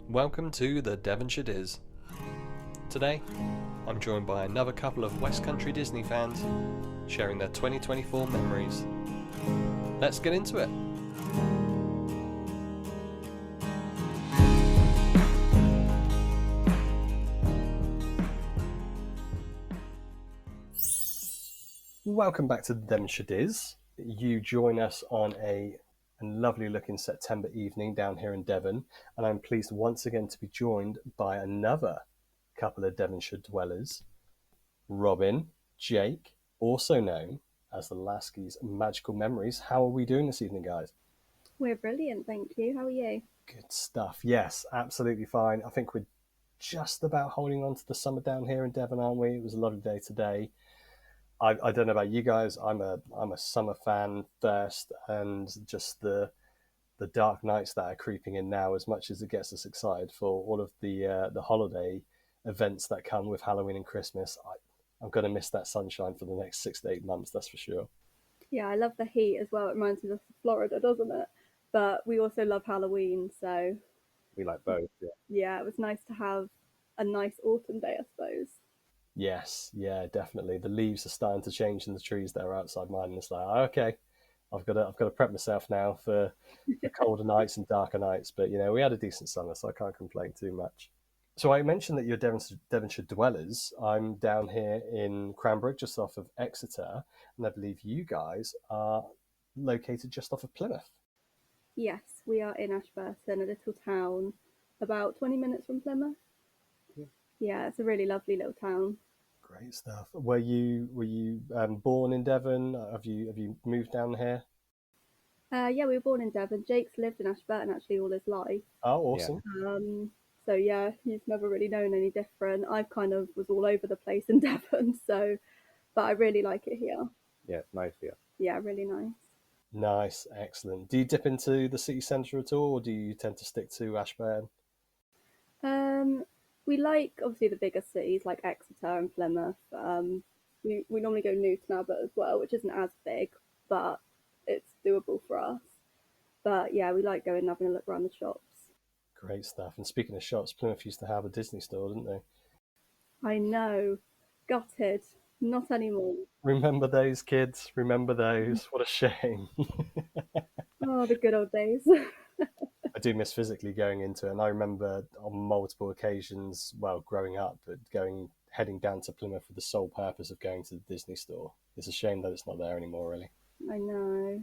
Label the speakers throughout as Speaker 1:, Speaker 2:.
Speaker 1: Welcome to the Devonshire Diz. Today, I'm joined by another couple of West Country Disney fans sharing their 2024 memories. Let's get into it. Welcome back to the Devonshire Diz. You join us on a lovely looking September evening down here in Devon, and I'm pleased once again to be joined by another couple of Devonshire dwellers, Robyn, Jake, also known as the Laskeys Magical Memories. How are we doing this evening, guys?
Speaker 2: We're brilliant, thank you. How are you?
Speaker 1: Good stuff. Yes, absolutely fine. I think we're just about holding on to the summer down here in Devon, aren't we? It was a lovely day today. I don't know about you guys. I'm a summer fan first, and just the dark nights that are creeping in now, as much as it gets us excited for all of the holiday events that come with Halloween and Christmas. I'm going to miss that sunshine for the next 6 to 8 months, that's for sure.
Speaker 2: Yeah, I love the heat as well. It reminds me of Florida, doesn't it? But we also love Halloween, so
Speaker 3: We like both, yeah.
Speaker 2: yeah, it was nice to have a nice autumn day, I suppose.
Speaker 1: Yes, yeah, definitely. The leaves are starting to change in the trees that are outside mine, and it's like, okay, I've got to prep myself now for colder nights and darker nights. But we had a decent summer, so I can't complain too much. So I mentioned that you're Devonshire dwellers. I'm down here in Cranbrook, just off of Exeter, and I believe you guys are located just off of Plymouth.
Speaker 2: Yes, we are in Ashburton, a little town about 20 minutes from Plymouth. Yeah, it's a really lovely little town.
Speaker 1: Great stuff. Were you born in Devon? Have you moved down here?
Speaker 2: Yeah, we were born in Devon. Jake's lived in Ashburton actually all his life.
Speaker 1: Oh, awesome.
Speaker 2: So yeah, he's never really known any different. I kind of was all over the place in Devon, but I really like it here.
Speaker 3: Yeah, it's nice here.
Speaker 2: Yeah, really nice.
Speaker 1: Nice, excellent. Do you dip into the city centre at all, or do you tend to stick to Ashburton?
Speaker 2: We like obviously the bigger cities like Exeter and Plymouth. We normally go Newton Abbot as well, which isn't as big, but it's doable for us. But yeah, we like going and having a look around the shops.
Speaker 1: Great stuff. And speaking of shops, Plymouth used to have a Disney store, didn't they?
Speaker 2: I know, gutted, not anymore.
Speaker 1: Remember those, kids? Remember those? What a shame.
Speaker 2: Oh, the good old days.
Speaker 1: I do miss physically going into it, and I remember on multiple occasions, well, growing up, but heading down to Plymouth with the sole purpose of going to the Disney store. It's a shame that it's not there anymore, really.
Speaker 2: I know.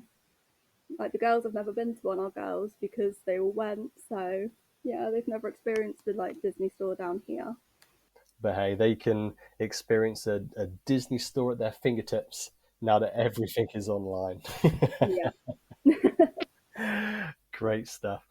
Speaker 2: Like the girls have never been to one, our girls, because they all went. So yeah, they've never experienced the Disney store down here.
Speaker 1: But hey, they can experience a Disney store at their fingertips now that everything is online.
Speaker 2: Yeah.
Speaker 1: Great stuff.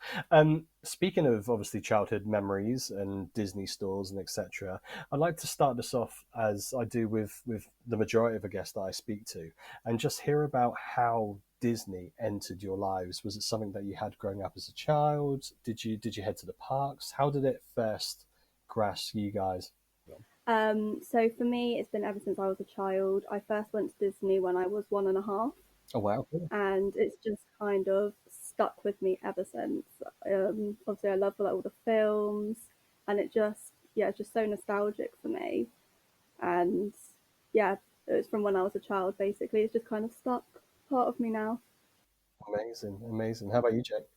Speaker 1: Speaking of obviously childhood memories and Disney stores and etc., I'd like to start this off as I do with the majority of the guests that I speak to, and just hear about how Disney entered your lives. Was it something that you had growing up as a child? Did you head to the parks? How did it first grasp you guys?
Speaker 2: So for me, it's been ever since I was a child. I first went to Disney when I was 1.5.
Speaker 1: Oh wow!
Speaker 2: And it's just kind of stuck with me ever since. Obviously, I love all the films, and it's just so nostalgic for me. And yeah, it was from when I was a child. Basically, it's just kind of stuck part of me now.
Speaker 1: Amazing. How about you, Jake?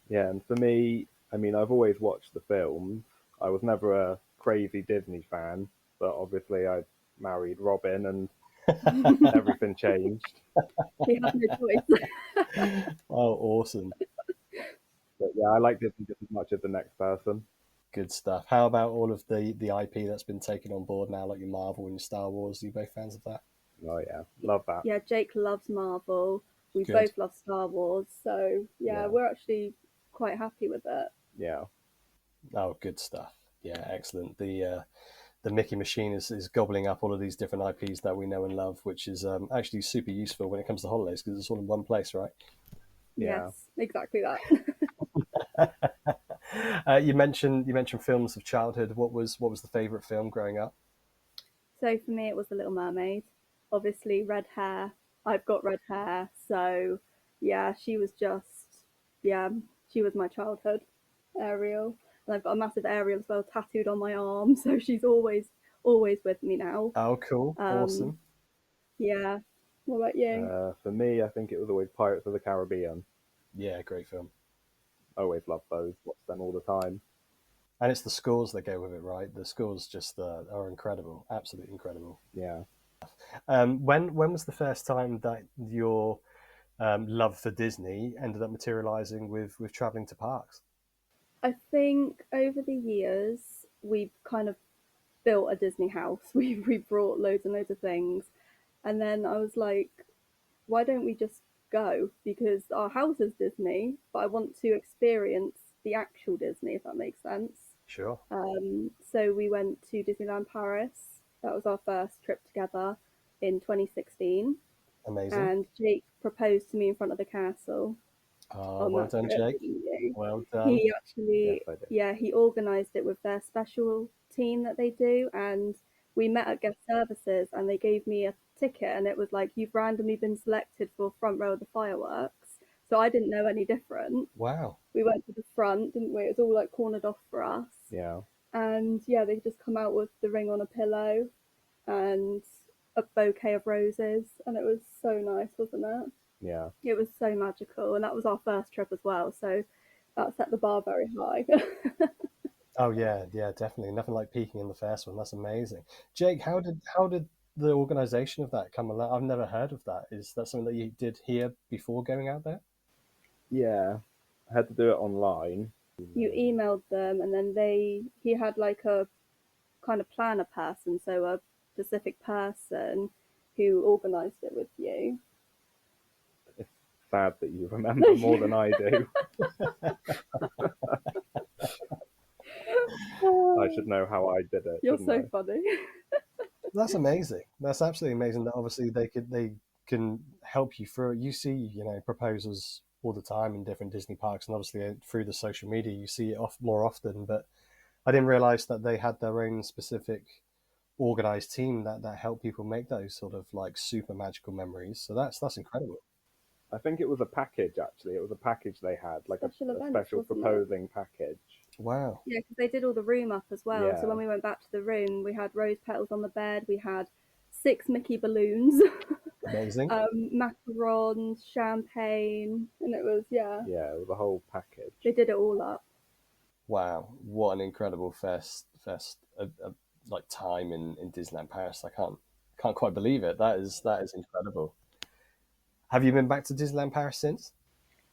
Speaker 3: Yeah, and for me, I mean, I've always watched the films. I was never a crazy Disney fan, but obviously I married Robyn and everything changed.
Speaker 2: We have no choice.
Speaker 1: Oh, awesome.
Speaker 3: But yeah, I like Disney just as much as the next person.
Speaker 1: Good stuff. How about all of the IP that's been taken on board now, like your Marvel and your Star Wars? Are you both fans of that?
Speaker 3: Oh yeah, love that.
Speaker 2: Yeah, Jake loves Marvel. We
Speaker 1: Good.
Speaker 2: both love Star Wars. So yeah, we're actually quite happy with it.
Speaker 3: Yeah.
Speaker 1: Oh, good stuff. Yeah, excellent. The Mickey machine is gobbling up all of these different IPs that we know and love, which is actually super useful when it comes to holidays because it's all in one place, right?
Speaker 3: Yeah.
Speaker 2: Yes, exactly that.
Speaker 1: You mentioned films of childhood. What was the favourite film growing up?
Speaker 2: So for me, it was The Little Mermaid. Obviously, red hair. I've got red hair, so yeah, she was my childhood, Ariel. and I've got a massive Ariel as well tattooed on my arm. So she's always with me now.
Speaker 1: Oh, cool. Awesome.
Speaker 2: Yeah. What about you?
Speaker 3: For me, I think it was always Pirates of the Caribbean.
Speaker 1: Yeah, great film.
Speaker 3: I always loved those. Watch them all the time.
Speaker 1: And it's the scores that go with it, right? The scores just are incredible, absolutely incredible.
Speaker 3: Yeah.
Speaker 1: When was the first time that your love for Disney ended up materializing with traveling to parks?
Speaker 2: I think over the years we've kind of built a Disney house. We brought loads and loads of things, and then I was like, why don't we just go? Because our house is Disney, but I want to experience the actual Disney, if that makes sense.
Speaker 1: Sure.
Speaker 2: So we went to Disneyland Paris. That was our first trip together in 2016.
Speaker 1: Amazing.
Speaker 2: And Jake proposed to me in front of the castle.
Speaker 1: Oh, well done,
Speaker 2: trip,
Speaker 1: Jake.
Speaker 2: didn't you?
Speaker 1: Well done.
Speaker 2: He actually,
Speaker 3: Yes,
Speaker 2: he organised it with their special team that they do, and we met at guest services, and they gave me a ticket, and it was like, you've randomly been selected for front row of the fireworks. So I didn't know any different.
Speaker 1: Wow.
Speaker 2: We went to the front, didn't we? It was all like cornered off for us.
Speaker 3: Yeah.
Speaker 2: And yeah, they just come out with the ring on a pillow and a bouquet of roses, and it was so nice, wasn't it?
Speaker 3: Yeah.
Speaker 2: It was so magical, and that was our first trip as well, so that set the bar very high.
Speaker 1: Oh yeah, definitely. Nothing like peaking in the first one. That's amazing. Jake, how did the organization of that come along? I've never heard of that. Is that something that you did here before going out there?
Speaker 3: Yeah. I had to do it online.
Speaker 2: You emailed them, and then he had like a kind of planner person, so a specific person who organised it with you.
Speaker 3: It's sad that you remember more than I do. I should know how I did it.
Speaker 2: You're so
Speaker 3: I?
Speaker 2: funny.
Speaker 1: That's amazing. That's absolutely amazing that obviously they can help you through it. You see, proposals all the time in different Disney parks, and obviously through the social media you see it more often. But I didn't realize that they had their own specific organized team that help people make those sort of like super magical memories. So that's incredible.
Speaker 3: I think it was a package, actually. It was a package they had, like a special proposing package.
Speaker 1: Wow.
Speaker 2: Yeah, because they did all the room up as well.
Speaker 3: Yeah.
Speaker 2: So when we went back to the room, we had rose petals on the bed. We had 6 Mickey balloons.
Speaker 1: Amazing.
Speaker 2: Macarons, champagne, and it was,
Speaker 3: Yeah, it was a whole package.
Speaker 2: They did it all up.
Speaker 1: Wow, what an incredible first like time in Disneyland Paris. I can't quite believe it. That is incredible. Have you been back to Disneyland Paris since?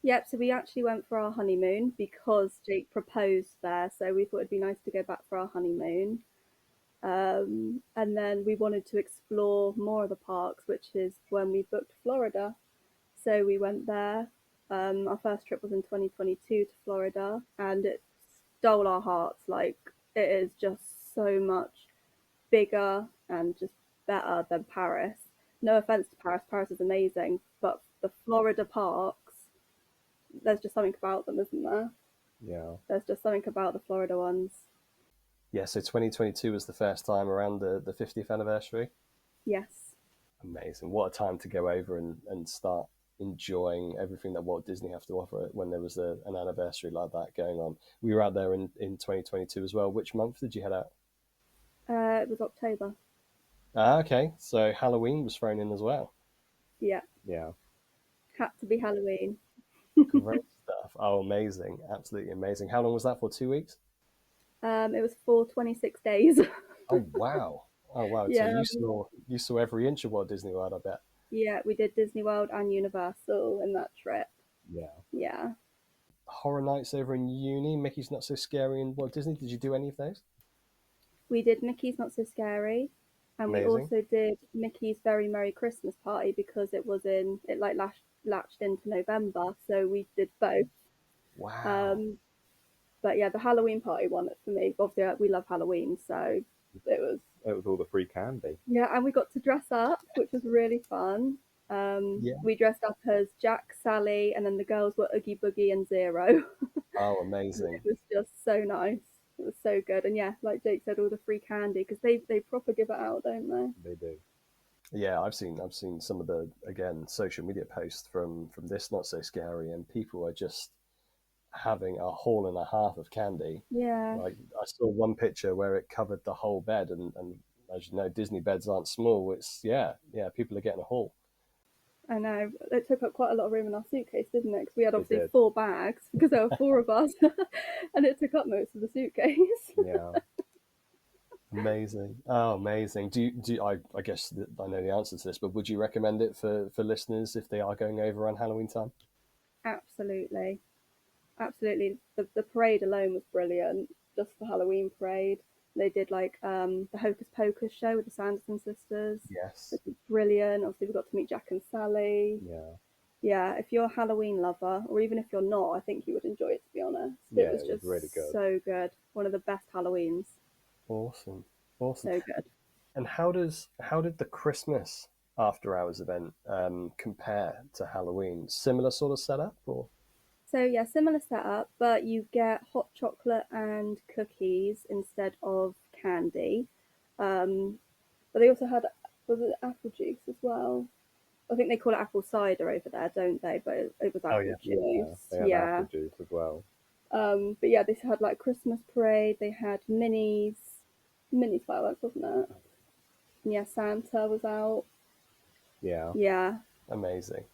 Speaker 2: Yep, so we actually went for our honeymoon because Jake proposed there, so we thought it'd be nice to go back for our honeymoon. And then we wanted to explore more of the parks, which is when we booked Florida. So we went there. Our first trip was in 2022 to Florida, and it stole our hearts. Like, it is just so much bigger and just better than Paris. No offense to Paris, Paris is amazing, but the Florida parks, there's just something about them, isn't there?
Speaker 3: Yeah.
Speaker 2: There's just something about the Florida ones.
Speaker 1: Yeah, so 2022 was the first time around the 50th anniversary.
Speaker 2: Yes.
Speaker 1: Amazing. What a time to go over and start enjoying everything that Walt Disney have to offer when there was an anniversary like that going on. We were out there in 2022 as well. Which month did you head out?
Speaker 2: It was October.
Speaker 1: Okay, so Halloween was thrown in as well.
Speaker 2: Yeah.
Speaker 3: Yeah.
Speaker 2: Had to be Halloween.
Speaker 1: Great stuff. Oh, amazing. Absolutely amazing. How long was that for? 2 weeks?
Speaker 2: It was for 26 days.
Speaker 1: Oh, wow. Oh, wow.
Speaker 2: Yeah.
Speaker 1: So you saw every inch of Walt Disney World, I bet.
Speaker 2: Yeah, we did Disney World and Universal in that trip.
Speaker 3: Yeah.
Speaker 2: Yeah.
Speaker 1: Horror Nights over in uni, Mickey's Not So Scary and Walt Disney. Did you do any of those?
Speaker 2: We did Mickey's Not So Scary, and
Speaker 1: Amazing.
Speaker 2: we also did Mickey's Very Merry Christmas Party because it like latched into November, so we did both.
Speaker 1: Wow.
Speaker 2: But yeah, the Halloween party won it for me. Obviously, we love Halloween, so it was
Speaker 3: all the free candy.
Speaker 2: Yeah, and we got to dress up, which was really fun. We dressed up as Jack, Sally, and then the girls were Oogie Boogie and Zero.
Speaker 1: Oh, amazing.
Speaker 2: It was just so nice. It was so good. And yeah, like Jake said, all the free candy, because they proper give it out, don't they?
Speaker 3: They do.
Speaker 1: Yeah, I've seen some of the, again, social media posts from this Not So Scary, and people are just having a haul and a half of candy.
Speaker 2: Yeah.
Speaker 1: Like, I saw one picture where it covered the whole bed, and as you know, Disney beds aren't small. It's people are getting a haul.
Speaker 2: I know. It took up quite a lot of room in our suitcase, didn't it? Because we had obviously
Speaker 3: did.
Speaker 2: 4 bags because there were 4 of us, and it took up most of the suitcase.
Speaker 3: Yeah.
Speaker 1: Amazing. Oh, amazing. I guess I know the answer to this, but would you recommend it for listeners if they are going over on Halloween time?
Speaker 2: Absolutely. Absolutely. The parade alone was brilliant, just the Halloween parade. They did like the Hocus Pocus show with the Sanderson sisters.
Speaker 1: Yes.
Speaker 2: Which was brilliant. Obviously, we got to meet Jack and Sally.
Speaker 3: Yeah.
Speaker 2: Yeah, if you're a Halloween lover, or even if you're not, I think you would enjoy it, to be honest.
Speaker 3: Yeah,
Speaker 2: it was just
Speaker 3: really good.
Speaker 2: so good. One of the best Halloweens.
Speaker 1: Awesome.
Speaker 2: So good.
Speaker 1: And how did the Christmas after hours event compare to Halloween? Similar sort of setup, or?
Speaker 2: So yeah, similar setup, but you get hot chocolate and cookies instead of candy. But they also had, was it apple juice as well? I think they call it apple cider over there, don't they? But it was apple juice.
Speaker 3: They had apple juice as well.
Speaker 2: But yeah, they had like Christmas parade. They had mini fireworks, wasn't it? Yeah, Santa was out.
Speaker 3: Yeah.
Speaker 2: Yeah.
Speaker 1: Amazing.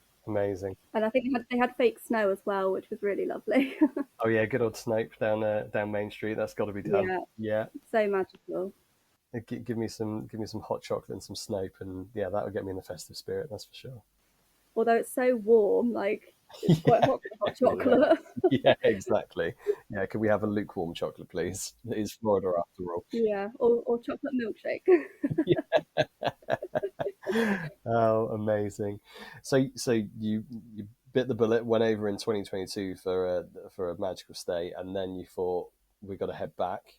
Speaker 2: And I think they had fake snow as well, which was really lovely.
Speaker 1: Oh yeah, good old Snape down Main Street. That's got to be done. Yeah.
Speaker 2: So magical.
Speaker 1: Give me some hot chocolate and some Snape, and yeah, that would get me in the festive spirit. That's for sure.
Speaker 2: Although it's so warm, like it's quite hot for hot chocolate.
Speaker 1: Yeah, exactly. Yeah, could we have a lukewarm chocolate, please? It is Florida after all.
Speaker 2: Yeah, or chocolate milkshake.
Speaker 1: Oh, amazing! So you bit the bullet, went over in 2022 for a magical stay, and then you thought we got to head back.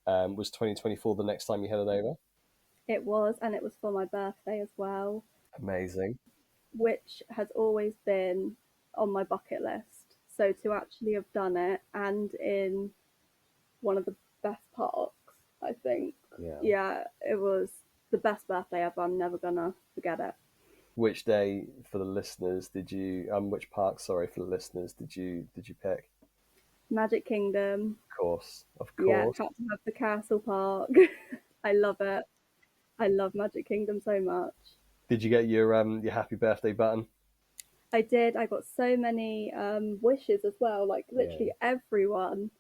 Speaker 1: Was 2024 the next time you headed over?
Speaker 2: It was, and it was for my birthday as well.
Speaker 1: Amazing.
Speaker 2: Which has always been on my bucket list. So to actually have done it, and in one of the best parks, I think. Yeah, it was the best birthday ever. I'm never gonna forget it.
Speaker 1: Which day for the listeners did you? Which park? Sorry, for the listeners, did you pick?
Speaker 2: Magic Kingdom.
Speaker 1: Of course.
Speaker 2: Yeah, had to have the castle park. I love it. I love Magic Kingdom so much.
Speaker 1: Did you get your happy birthday button?
Speaker 2: I did. I got so many wishes as well. Like literally everyone.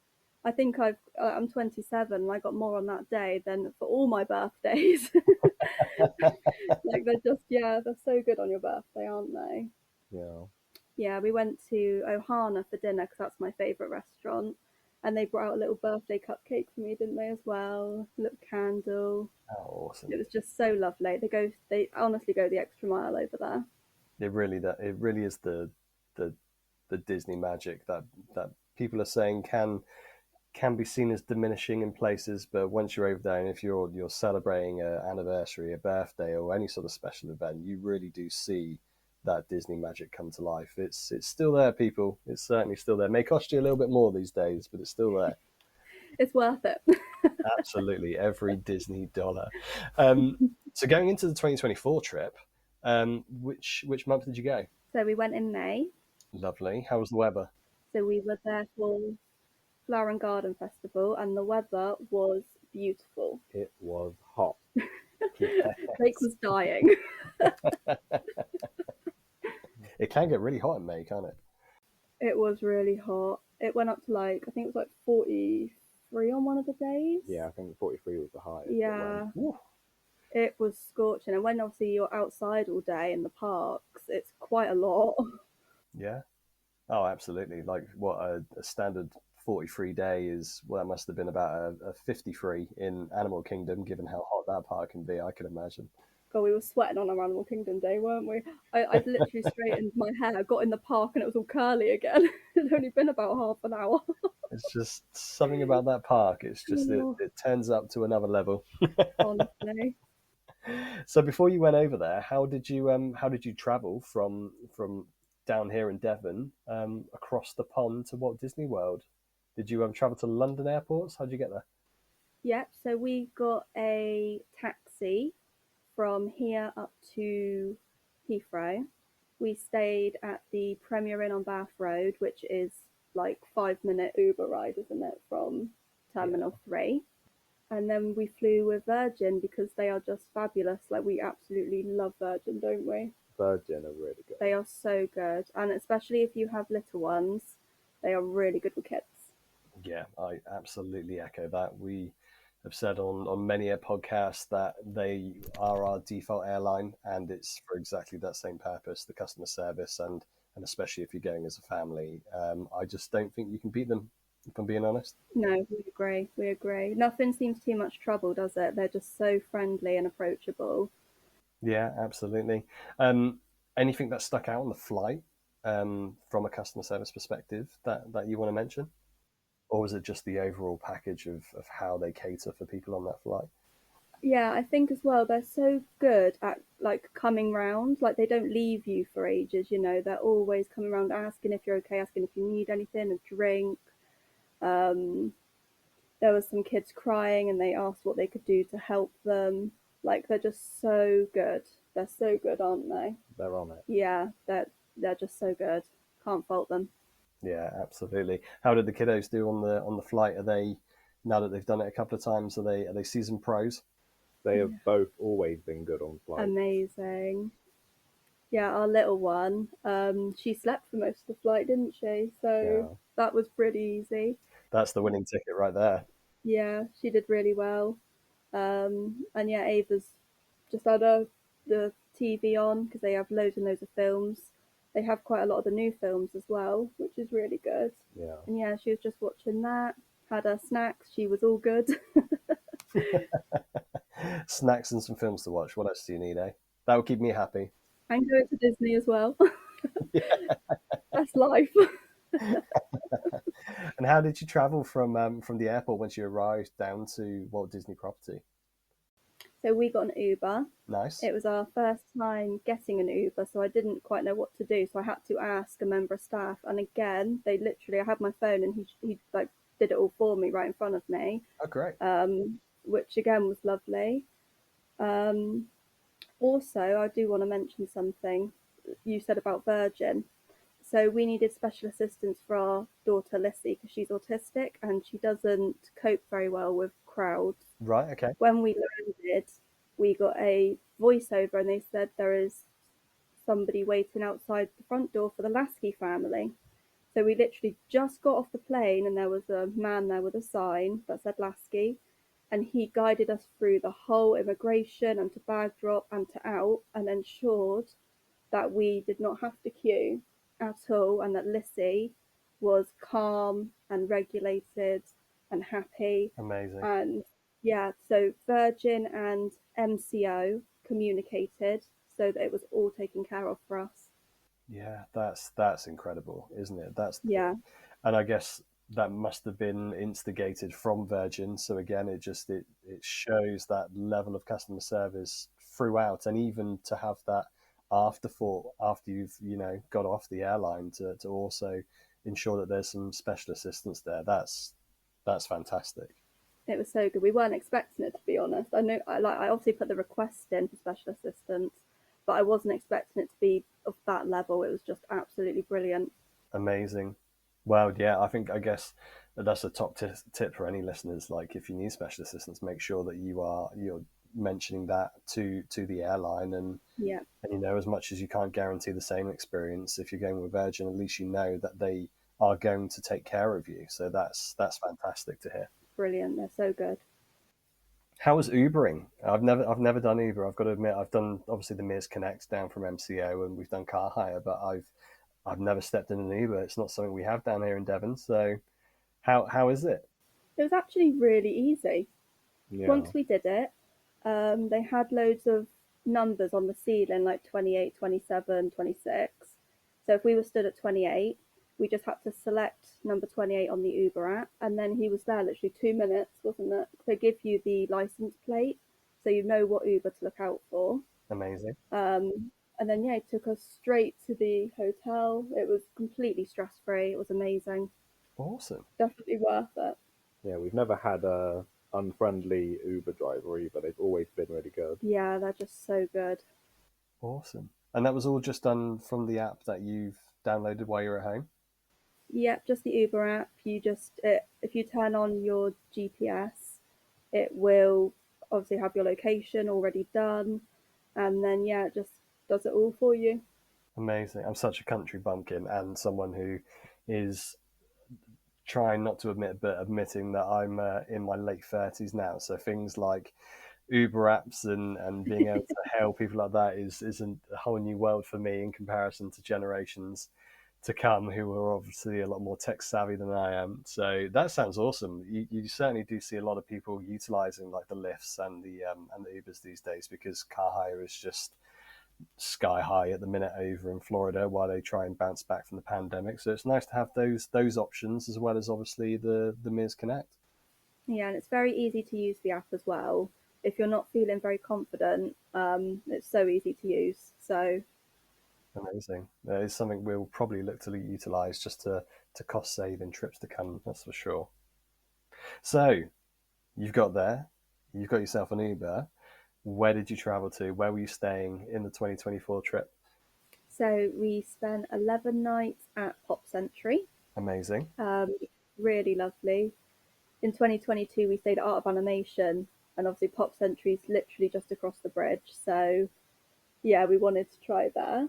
Speaker 2: I think I'm 27 and I got more on that day than for all my birthdays. Like they're so good on your birthday, aren't they?
Speaker 3: Yeah.
Speaker 2: Yeah, we went to Ohana for dinner because that's my favourite restaurant. And they brought out a little birthday cupcake for me, didn't they, as well? A little candle.
Speaker 1: Oh, awesome.
Speaker 2: It was just so lovely. They honestly go the extra mile over there.
Speaker 1: It really is the Disney magic that people are saying can be seen as diminishing in places, but once you're over there, and if you're celebrating an anniversary, a birthday, or any sort of special event, you really do see that Disney magic come to life. It's still there, people. It's certainly still there. It may cost you a little bit more these days, but it's still there.
Speaker 2: It's worth it.
Speaker 1: Absolutely, every Disney dollar. So going into the 2024 trip, which month did you go?
Speaker 2: So we went in May.
Speaker 1: Lovely. How was the weather?
Speaker 2: So we were there for Flower and Garden Festival, and the weather was beautiful.
Speaker 3: It was hot.
Speaker 2: Blake was dying.
Speaker 1: It can get really hot in May, can't it?
Speaker 2: It was really hot. It went up to I think it was 43 on one of the days.
Speaker 3: Yeah, I think 43 was the highest.
Speaker 2: Yeah. It was scorching. And when obviously you're outside all day in the parks, it's quite a lot.
Speaker 1: Yeah. Oh, absolutely. Like what a standard 43 day is, well, that must have been about a 53 in Animal Kingdom, given how hot that park can be, I can imagine.
Speaker 2: God, we were sweating on our Animal Kingdom day, weren't we? I'd literally straightened my hair, got in the park, and it was all curly again. It'd only been about half an hour.
Speaker 1: It's just something about that park. It's just it turns up to another level.
Speaker 2: Honestly.
Speaker 1: So before you went over there, how did you travel from down here in Devon across the pond to Walt Disney World? Did you travel to London airports? How did you get there?
Speaker 2: Yep. So we got a taxi from here up to Heathrow. We stayed at the Premier Inn on Bath Road, which is like 5-minute Uber ride, isn't it, from Terminal 3. And then we flew with Virgin because they are just fabulous. Like, we absolutely love Virgin, don't we?
Speaker 3: Virgin are really good.
Speaker 2: They are so good. And especially if you have little ones, they are really good with kids.
Speaker 1: Yeah, I absolutely echo that. We have said on many a podcast that they are our default airline, and it's for exactly that same purpose, the customer service, and especially if you're going as a family. I just don't think you can beat them, if I'm being honest.
Speaker 2: No, we agree. We agree. Nothing seems too much trouble, does it? They're just so friendly and approachable.
Speaker 1: Yeah, absolutely. Anything that stuck out on the flight from a customer service perspective that you want to mention? Or was it just the overall package of how they cater for people on that flight?
Speaker 2: Yeah, I think as well they're so good at like coming round. Like, they don't leave you for ages, you know. They're always coming around asking if you're okay, asking if you need anything, a drink. Um, there was some kids crying and they asked what they could do to help them. Like, they're just so good. They're so good, aren't they?
Speaker 3: They're on it.
Speaker 2: Yeah, they're just so good. Can't fault them.
Speaker 1: Yeah, absolutely. How did the kiddos do on the flight? Are they, now that they've done it a couple of times, are they seasoned pros?
Speaker 3: They have both always been good on flights.
Speaker 2: Amazing. Yeah, our little one, she slept for most of the flight, didn't she? So that was pretty easy.
Speaker 1: That's the winning ticket right there.
Speaker 2: Yeah, she did really well. And yeah, Ava's just had the TV on because they have loads and loads of films. They have quite a lot of the new films as well, which is really good.
Speaker 3: Yeah.
Speaker 2: And yeah, she was just watching that, had her snacks, she was all good.
Speaker 1: Snacks and some films to watch. What else do you need, eh? That would keep me happy.
Speaker 2: And going to Disney as well. That's life.
Speaker 1: And how did you travel from the airport once you arrived down to Walt Disney property?
Speaker 2: So we got an Uber.
Speaker 1: Nice.
Speaker 2: It was our first time getting an Uber, so I didn't quite know what to do. So I had to ask a member of staff. And again, they literally, I had my phone and he like did it all for me right in front of me.
Speaker 1: Oh, great.
Speaker 2: Which again was lovely. Also, I do want to mention something you said about Virgin. So we needed special assistance for our daughter Lissy because she's autistic and she doesn't cope very well with crowds.
Speaker 1: Right, okay.
Speaker 2: When we landed, we got a voiceover and they said there is somebody waiting outside the front door for the Lasky family. So we literally just got off the plane and there was a man there with a sign that said Lasky, and he guided us through the whole immigration and to bag drop and to out and ensured that we did not have to queue at all and that Lissy was calm and regulated and happy.
Speaker 1: Amazing.
Speaker 2: And yeah, so Virgin and MCO communicated so that it was all taken care of for us.
Speaker 1: Yeah, that's incredible, isn't it?
Speaker 2: Yeah.
Speaker 1: And I guess that must have been instigated from Virgin. So again, it shows that level of customer service throughout, and even to have that afterthought after you've got off the airline to also ensure that there's some special assistance there. That's fantastic.
Speaker 2: It was so good. We weren't expecting it, to be honest. I obviously put the request in for special assistance, but I wasn't expecting it to be of that level. It was just absolutely brilliant.
Speaker 1: Amazing. Well, yeah, I guess that's a top tip for any listeners. Like, if you need special assistance, make sure that you're mentioning that to the airline, and as much as you can't guarantee the same experience, if you're going with Virgin, at least you know that they are going to take care of you. So that's fantastic to hear.
Speaker 2: Brilliant. They're so good.
Speaker 1: How was Ubering? I've never done Uber. I've got to admit, I've done obviously the Mears Connect down from MCO, and we've done car hire, but I've never stepped in an Uber. It's not something we have down here in Devon. So how is it?
Speaker 2: It was actually really easy.
Speaker 3: Yeah.
Speaker 2: Once we did it, they had loads of numbers on the ceiling, like 28, 27, 26. So if we were stood at 28, we just had to select number 28 on the Uber app, and then he was there literally 2 minutes, wasn't it? They give you the license plate, so you know what Uber to look out for.
Speaker 1: Amazing.
Speaker 2: And then he took us straight to the hotel. It was completely stress-free. It was amazing.
Speaker 1: Awesome.
Speaker 2: Definitely worth it.
Speaker 3: Yeah, we've never had a unfriendly Uber driver either. They've always been really good.
Speaker 2: Yeah, they're just so good.
Speaker 1: Awesome. And that was all just done from the app that you've downloaded while you're at home?
Speaker 2: Yep, just the Uber app. If you turn on your GPS, it will obviously have your location already done, and then yeah, it just does it all for you.
Speaker 1: Amazing. I'm such a country bumpkin and someone who is trying not to admit, but admitting that I'm in my late 30s now. So things like Uber apps and being able to hail people like that is a whole new world for me in comparison to generations to come who are obviously a lot more tech savvy than I am. So that sounds awesome. You certainly do see a lot of people utilizing like the lifts and the Ubers these days because car hire is just sky high at the minute over in Florida while they try and bounce back from the pandemic. So it's nice to have those options as well as obviously the Mears Connect.
Speaker 2: Yeah, and it's very easy to use the app as well. If you're not feeling very confident, it's so easy to use. So
Speaker 1: Amazing. That is something we'll probably look to utilize just to cost save in trips to come, that's for sure. So you've got there, you've got yourself an Uber. Where did you travel to? Where were you staying in the 2024 trip?
Speaker 2: So we spent 11 nights at Pop Century.
Speaker 1: Amazing.
Speaker 2: Really lovely. In 2022, we stayed at Art of Animation, and obviously Pop Century is literally just across the bridge. So yeah, we wanted to try there.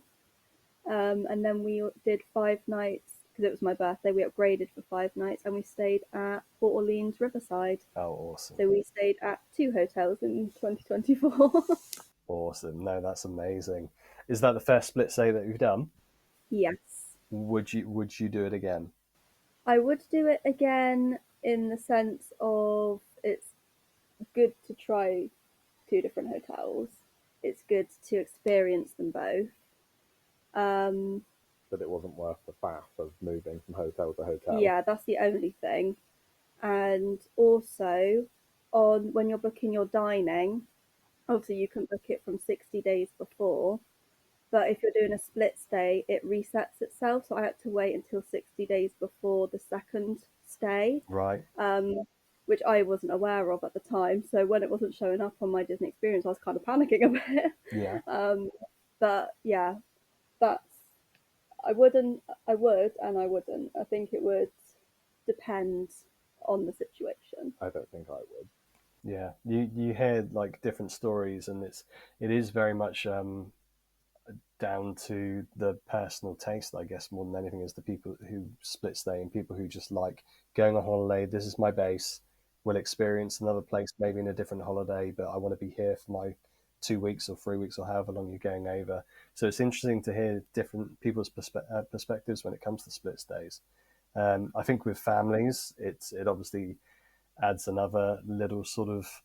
Speaker 2: And then we did 5 nights because it was my birthday. We upgraded for 5 nights, and we stayed at Port Orleans Riverside.
Speaker 1: Oh, awesome.
Speaker 2: So we stayed at 2 hotels in 2024.
Speaker 1: Awesome. No, that's amazing. Is that the first split stay that you've done?
Speaker 2: Yes.
Speaker 1: Would you do it again?
Speaker 2: I would do it again in the sense of it's good to try 2 different hotels. It's good to experience them both.
Speaker 3: But it wasn't worth the faff of moving from hotel to hotel.
Speaker 2: Yeah, that's the only thing. And also, on when you're booking your dining, obviously you can book it from 60 days before. But if you're doing a split stay, it resets itself. So I had to wait until 60 days before the second stay,
Speaker 1: Right.
Speaker 2: which I wasn't aware of at the time. So when it wasn't showing up on my Disney experience, I was kind of panicking a bit.
Speaker 1: Yeah.
Speaker 2: But yeah, that's I would and I wouldn't. I think it would depend on the situation.
Speaker 3: I don't think I would.
Speaker 1: Yeah. You hear like different stories, and it is very much down to the personal taste, I guess, more than anything, is the people who split stay and people who just like going on holiday. This is my base. Will experience another place maybe in a different holiday, but I want to be here for my 2 weeks or 3 weeks or however long you're going over. So it's interesting to hear different people's perspectives when it comes to split stays. I think with families, it obviously adds another little sort of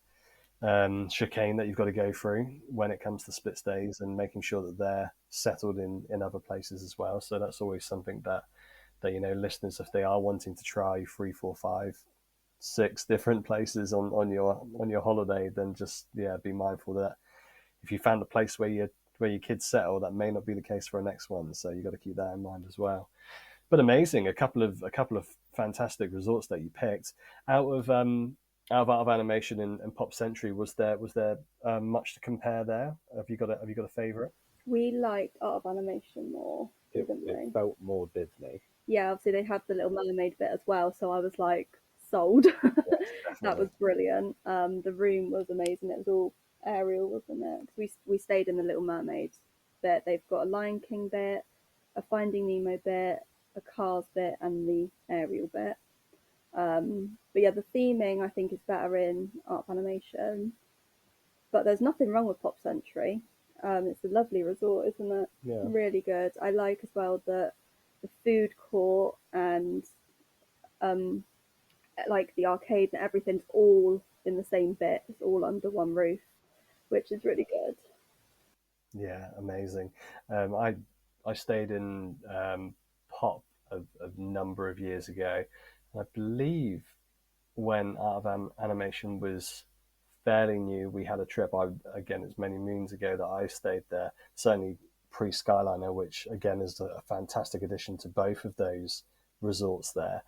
Speaker 1: chicane that you've got to go through when it comes to split stays and making sure that they're settled in other places as well. So that's always something that listeners, if they are wanting to try 3, 4, 5, 6 different places on your holiday, then just be mindful that if you found a place where your kids settle, that may not be the case for a next one. So you've got to keep that in mind as well. But amazing, a couple of fantastic resorts that you picked out of Art of Animation and Pop Century. Was there much to compare there? Have you got a favourite?
Speaker 2: We liked Art of Animation more,
Speaker 3: It
Speaker 2: didn't we?
Speaker 3: felt more Disney.
Speaker 2: Yeah, obviously they had the Little Mermaid bit as well, so I was like sold.
Speaker 1: Yes,
Speaker 2: That was brilliant. The room was amazing. It was all Ariel, wasn't it? 'Cause we stayed in the Little Mermaid bit. They've got a Lion King bit, a Finding Nemo bit, a Cars bit, and the Ariel bit. But yeah, the theming I think is better in Art of Animation. But there's nothing wrong with Pop Century. It's a lovely resort, isn't it?
Speaker 3: Yeah.
Speaker 2: Really good. I like as well that the food court and like the arcade and everything's all in the same bit. It's all under one roof, which is really good.
Speaker 1: Yeah, amazing. I stayed in Pop a number of years ago. I believe when Art of Animation was fairly new, we had a trip. Again, it's many moons ago that I stayed there. Certainly pre-Skyliner, which again is a fantastic addition to both of those resorts there.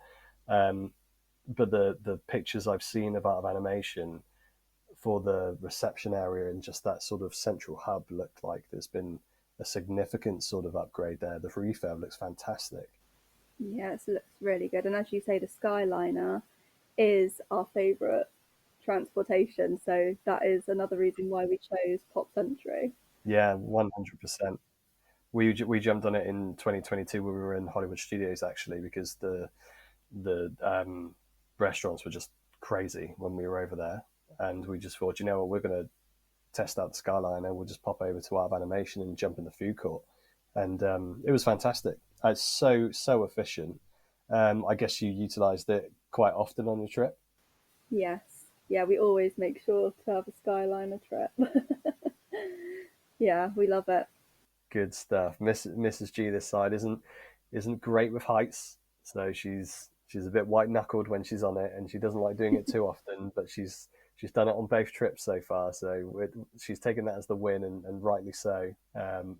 Speaker 1: But the pictures I've seen of Art of Animation for the reception area and just that sort of central hub looked like there's been a significant sort of upgrade there. The refurb looks fantastic.
Speaker 2: Yeah, it looks really good. And as you say, the Skyliner is our favourite transportation. So that is another reason why we chose Pop Century.
Speaker 1: Yeah, 100%. We jumped on it in 2022 when we were in Hollywood Studios, actually, because the restaurants were just crazy when we were over there, and we just thought, you know what, we're going to test out the Skyliner. We'll just pop over to Art of Animation and jump in the food court, and it was fantastic. It's so efficient. I guess you utilised it quite often on your trip.
Speaker 2: Yes. Yeah, we always make sure to have a Skyliner trip. Yeah, we love it.
Speaker 1: Good stuff. Mrs. G this side isn't great with heights, so she's a bit white knuckled when she's on it, and she doesn't like doing it too often. But she's done it on both trips so far, so she's taken that as the win, and rightly so.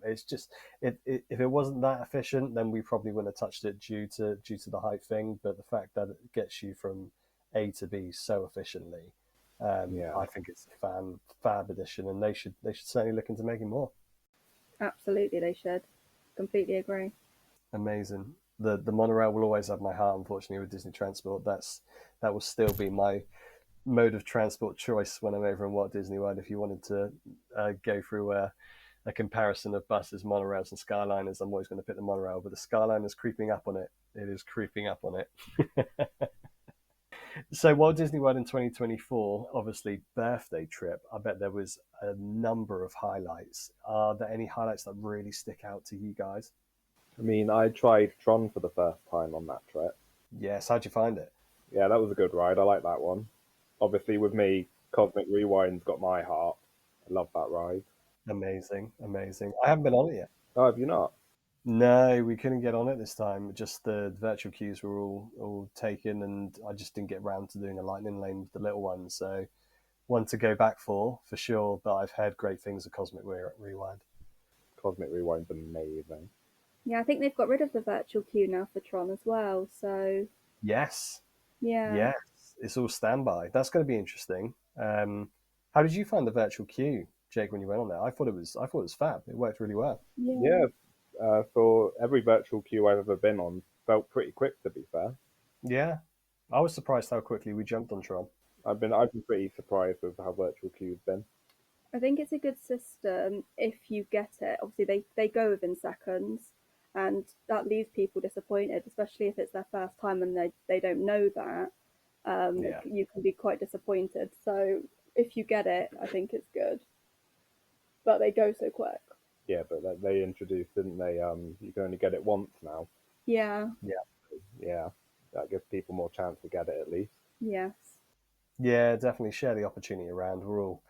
Speaker 1: It's just if it wasn't that efficient, then we probably wouldn't have touched it due to the height thing. But the fact that it gets you from A to B so efficiently, I think it's a fab addition, and they should certainly look into making more.
Speaker 2: Absolutely, they should. Completely agree.
Speaker 1: Amazing. The monorail will always have my heart. Unfortunately, with Disney Transport, that will still be my mode of transport choice when I'm over in Walt Disney World. If you wanted to go through a comparison of buses, monorails, and Skyliners, I'm always going to pick the monorail. But the Skyliner is creeping up on it. It is creeping up on it. So Walt Disney World in 2024, obviously birthday trip. I bet there was a number of highlights. Are there any highlights that really stick out to you guys?
Speaker 3: I mean, I tried Tron for the first time on that trip.
Speaker 1: Yes. How'd you find it?
Speaker 3: Yeah, that was a good ride. I like that one. Obviously, with me, Cosmic Rewind's got my heart. I love that ride.
Speaker 1: Amazing, amazing. I haven't been on it yet.
Speaker 3: Oh, have you not?
Speaker 1: No, we couldn't get on it this time. Just the virtual queues were all taken, and I just didn't get round to doing a lightning lane with the little ones. So one to go back for sure. But I've heard great things of Cosmic Rewind.
Speaker 3: Cosmic Rewind's amazing.
Speaker 2: Yeah, I think they've got rid of the virtual queue now for Tron as well. So
Speaker 1: Yes,
Speaker 2: yeah,
Speaker 1: yes, it's all standby. That's going to be interesting. How did you find the virtual queue, Jake, when you went on there? I thought it was fab. It worked really well.
Speaker 2: yeah,
Speaker 3: Yeah, for every virtual queue I've ever been on, felt pretty quick, to be fair.
Speaker 1: Yeah, I was surprised how quickly we jumped on Tron.
Speaker 3: I've been pretty surprised with how virtual queue's been.
Speaker 2: I think it's a good system if you get it. Obviously, they go within seconds, and that leaves people disappointed, especially if it's their first time and they don't know that.
Speaker 1: Yeah.
Speaker 2: You can be quite disappointed. So if you get it, I think it's good. But they go so quick.
Speaker 3: Yeah, but they introduced, didn't they? You can only get it once now.
Speaker 2: Yeah.
Speaker 3: Yeah, that gives people more chance to get it at least.
Speaker 2: Yes.
Speaker 1: Yeah, definitely share the opportunity around. We're all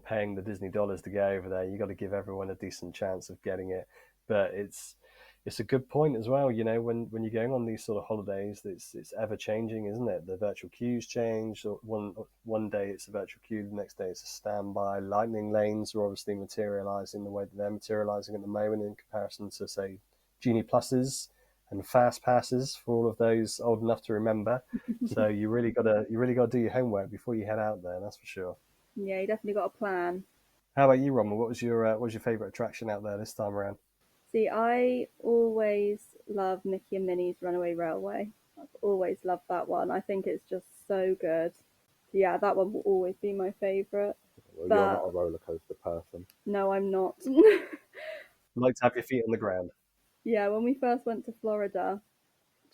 Speaker 1: paying the Disney dollars to go over there. You got to give everyone a decent chance of getting it. But it's a good point as well. You know, when you're going on these sort of holidays, it's ever changing, isn't it? The virtual queues change. One day it's a virtual queue, the next day it's a standby. Lightning lanes are obviously materializing the way that they're materializing at the moment in comparison to, say, Genie Pluses and Fast Passes for all of those old enough to remember. So you really gotta do your homework before you head out there. That's for sure.
Speaker 2: Yeah, you definitely got a plan.
Speaker 1: How about you, Roman? What was your favorite attraction out there this time around?
Speaker 2: See, I always love Mickey and Minnie's Runaway Railway. I've always loved that one. I think it's just so good. So yeah, that one will always be my favourite.
Speaker 3: Well, you're
Speaker 2: But
Speaker 3: not a roller coaster person.
Speaker 2: no, I'm not.
Speaker 1: Like to have your feet on the ground.
Speaker 2: Yeah, when we first went to Florida,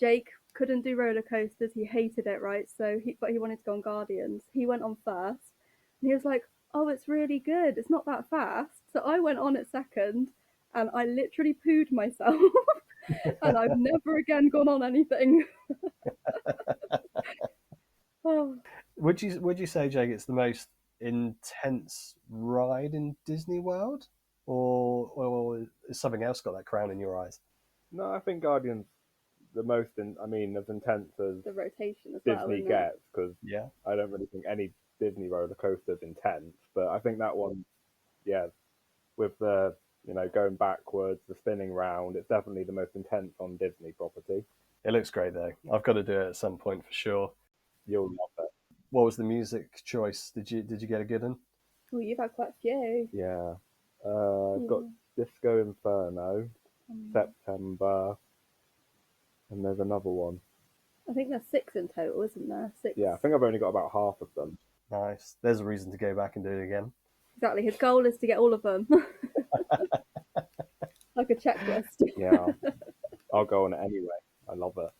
Speaker 2: Jake couldn't do roller coasters. He hated it, right? But he wanted to go on Guardians. He went on first, and he was like, "Oh, it's really good. It's not that fast." So I went on it second, and I literally pooed myself, and I've never again gone on anything. Oh,
Speaker 1: Would you say, Jake, it's the most intense ride in Disney World, or is something else got that crown in your eyes?
Speaker 3: No, I think Guardians the most as intense as
Speaker 2: the rotation as well,
Speaker 3: Disney
Speaker 2: isn't it?
Speaker 3: gets, because
Speaker 1: Yeah,
Speaker 3: I don't really think any Disney roller coaster is intense. But I think that one, yeah, with the going backwards, the spinning round, it's definitely the most intense on Disney property.
Speaker 1: it looks great though. I've got to do it at some point for sure.
Speaker 3: You'll love it.
Speaker 1: What was the music choice? Did you get a good one?
Speaker 2: Oh, you've had quite a few.
Speaker 3: Yeah, I've got
Speaker 2: Yeah.
Speaker 3: Disco Inferno, September. and there's another one.
Speaker 2: I think there's 6 in total, isn't there? 6.
Speaker 3: Yeah, I think I've only got about half of them.
Speaker 1: Nice. There's a reason to go back and do it again.
Speaker 2: Exactly. His goal is to get all of them. Like a checklist.
Speaker 3: Yeah, I'll go on it anyway. I love it.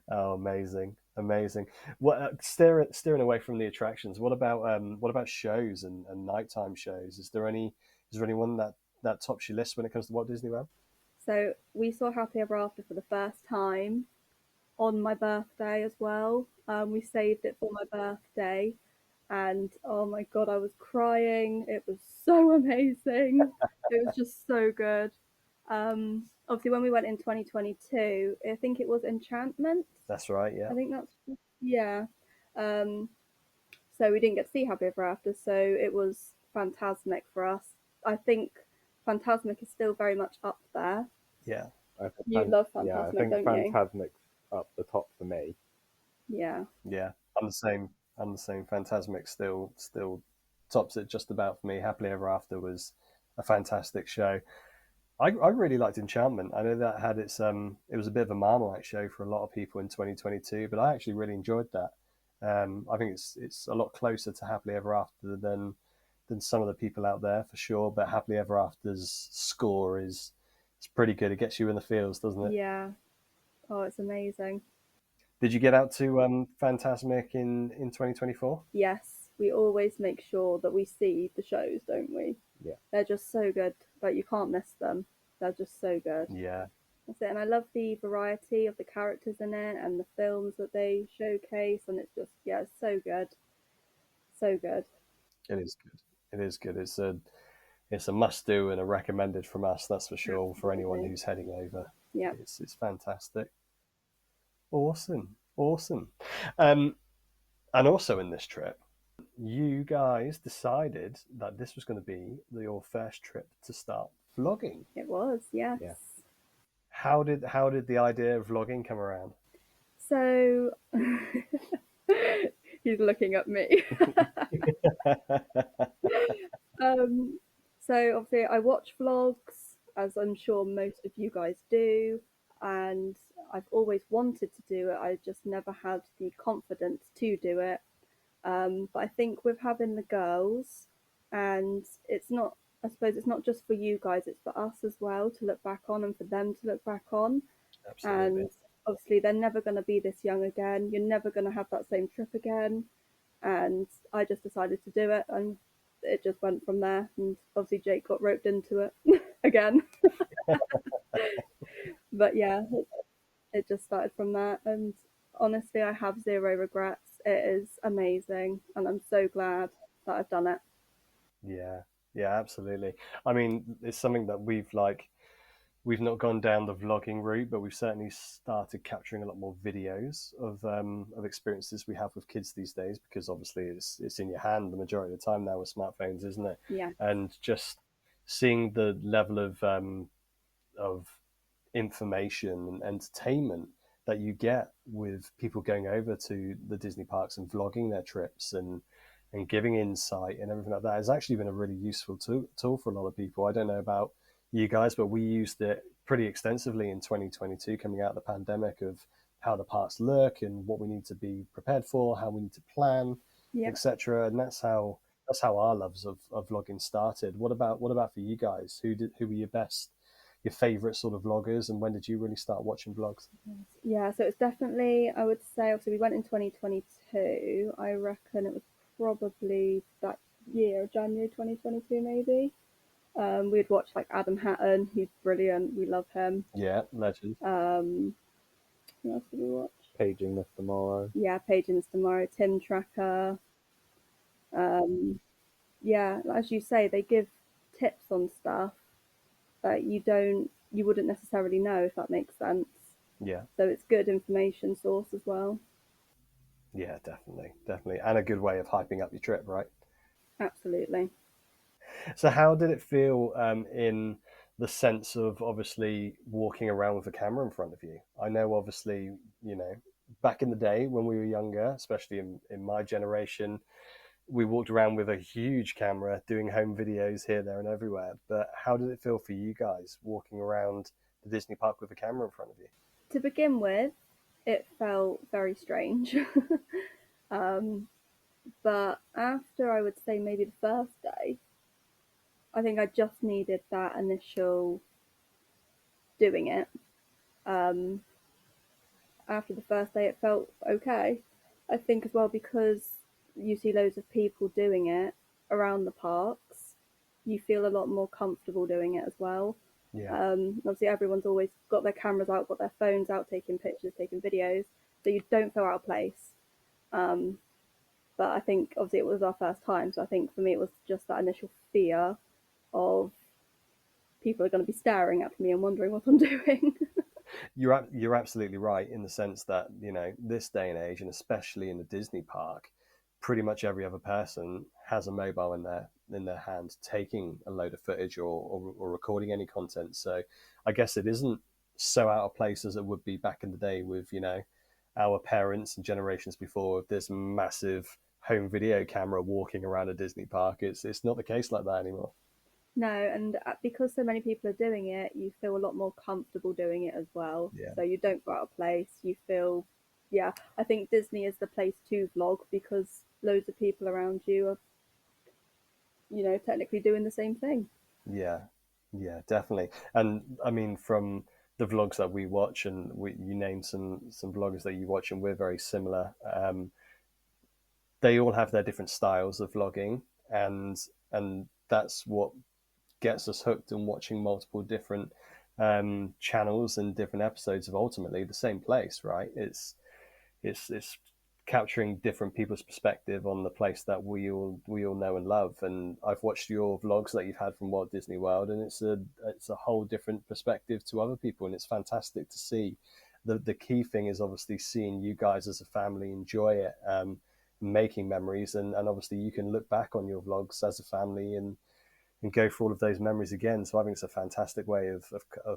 Speaker 1: Oh, amazing. What steering away from the attractions? What about shows and nighttime shows? Is there anyone that tops your list when it comes to Walt Disney World?
Speaker 2: So we saw Happy Ever After for the first time on my birthday as well. We saved it for my birthday, and oh my god, I was crying. It was so amazing. It was just so good. Obviously, when we went in 2022, I think it was Enchantment.
Speaker 1: That's right. Yeah.
Speaker 2: I think that's, yeah. Um, so we didn't get to see Happy Ever After, so it was Fantasmic for us. I think Fantasmic is still very much up there.
Speaker 1: Yeah.
Speaker 2: You love Fantasmic,
Speaker 3: yeah, I think
Speaker 2: don't you?
Speaker 3: Fantasmic's up the top for me.
Speaker 2: Yeah.
Speaker 1: Yeah. I'm the same. Fantasmic still tops it just about for me. Happily Ever After was a fantastic show. I really liked Enchantment. I know that had its it was a bit of a Marmite show for a lot of people in 2022, but I actually really enjoyed that. I think it's a lot closer to Happily Ever After than some of the people out there for sure. But Happily Ever After's score is it's pretty good. It gets you in the feels, doesn't it?
Speaker 2: Yeah. Oh, it's amazing.
Speaker 1: Did you get out to Fantasmic in 2024?
Speaker 2: Yes, we always make sure that we see the shows, don't we?
Speaker 3: Yeah.
Speaker 2: They're just so good. Like, you can't miss them. They're just so good.
Speaker 1: Yeah.
Speaker 2: That's it. And I love the variety of the characters in it and the films that they showcase. And it's just, yeah, it's so good. So good.
Speaker 1: It is good. It is good. It's a must do and a recommended from us, that's for sure, for anyone who's heading over.
Speaker 2: Yeah.
Speaker 1: It's fantastic. Awesome. And also in this trip, you guys decided that this was going to be your first trip to start vlogging.
Speaker 2: It was, yes.
Speaker 3: Yeah.
Speaker 1: How did the idea of vlogging come around?
Speaker 2: So he's looking at me. So obviously I watch vlogs, as I'm sure most of you guys do, and I've always wanted to do it. I just never had the confidence to do it. But I think with having the girls, and I suppose it's not just for you guys, it's for us as well to look back on and for them to look back on.
Speaker 1: Absolutely.
Speaker 2: And obviously they're never going to be this young again. You're never going to have that same trip again. And I just decided to do it, and it just went from there. And obviously Jake got roped into it again. But yeah, it just started from that. And honestly, I have zero regrets. It is amazing, and I'm so glad that I've done it.
Speaker 1: Yeah, absolutely. I mean, it's something that we've not gone down the vlogging route, but we've certainly started capturing a lot more videos of experiences we have with kids these days, because obviously it's in your hand the majority of the time now with smartphones, isn't it?
Speaker 2: Yeah.
Speaker 1: And just seeing the level of information and entertainment that you get with people going over to the Disney parks and vlogging their trips and giving insight and everything like that has actually been a really useful tool for a lot of people. I don't know about you guys, but we used it pretty extensively in 2022 coming out of the pandemic, of how the parks look and what we need to be prepared for, how we need to plan,
Speaker 2: Yeah.
Speaker 1: etc. And that's how our loves of vlogging started. What about for you guys? Who were your favorite sort of vloggers, and when did you really start watching vlogs?
Speaker 2: Yeah, so it's definitely, I would say, obviously we went in 2022. I reckon it was probably that year, January 2022 maybe. We'd watch like Adam Hatton, he's brilliant, we love him.
Speaker 1: Yeah, legend.
Speaker 2: Who else did we watch?
Speaker 3: Paging Mr. Morrow.
Speaker 2: Yeah, Paging Mr. Morrow, Tim Tracker. Yeah, as you say, they give tips on stuff that you wouldn't necessarily know, if that makes sense.
Speaker 1: Yeah.
Speaker 2: So it's good information source as well.
Speaker 1: Yeah, definitely. And a good way of hyping up your trip, right?
Speaker 2: Absolutely.
Speaker 1: So how did it feel in the sense of obviously walking around with a camera in front of you? I know obviously, back in the day when we were younger, especially in my generation, we walked around with a huge camera doing home videos here, there and everywhere. But how did it feel for you guys walking around the Disney park with a camera in front of you?
Speaker 2: To begin with, it felt very strange. But after, I would say, maybe the first day, I think I just needed that initial doing it. After the first day, it felt okay. I think as well, because you see loads of people doing it around the parks, you feel a lot more comfortable doing it as well.
Speaker 1: Yeah.
Speaker 2: Obviously, everyone's always got their cameras out, got their phones out, taking pictures, taking videos, so you don't feel out of place. But I think obviously it was our first time, so I think for me it was just that initial fear of people are going to be staring at me and wondering what I'm doing.
Speaker 1: You're absolutely right in the sense that, this day and age, and especially in the Disney park, pretty much every other person has a mobile in their hand, taking a load of footage or recording any content. So I guess it isn't so out of place as it would be back in the day with, our parents and generations before, with this massive home video camera walking around a Disney park. It's not the case like that anymore.
Speaker 2: No, and because so many people are doing it, you feel a lot more comfortable doing it as well.
Speaker 1: Yeah.
Speaker 2: So you don't go out of place. You feel, yeah, I think Disney is the place to vlog because loads of people around you are, technically doing the same thing.
Speaker 1: Yeah, definitely. And I mean, from the vlogs that we watch, and you named some vloggers that you watch, and we're very similar. They all have their different styles of vlogging, and that's what gets us hooked in watching multiple different channels and different episodes of ultimately the same place, right? It's capturing different people's perspective on the place that we all know and love. And I've watched your vlogs that you've had from Walt Disney World, and it's a whole different perspective to other people, and it's fantastic to see. The key thing is obviously seeing you guys as a family enjoy it, making memories, and obviously you can look back on your vlogs as a family and go through all of those memories again. So I think it's a fantastic way of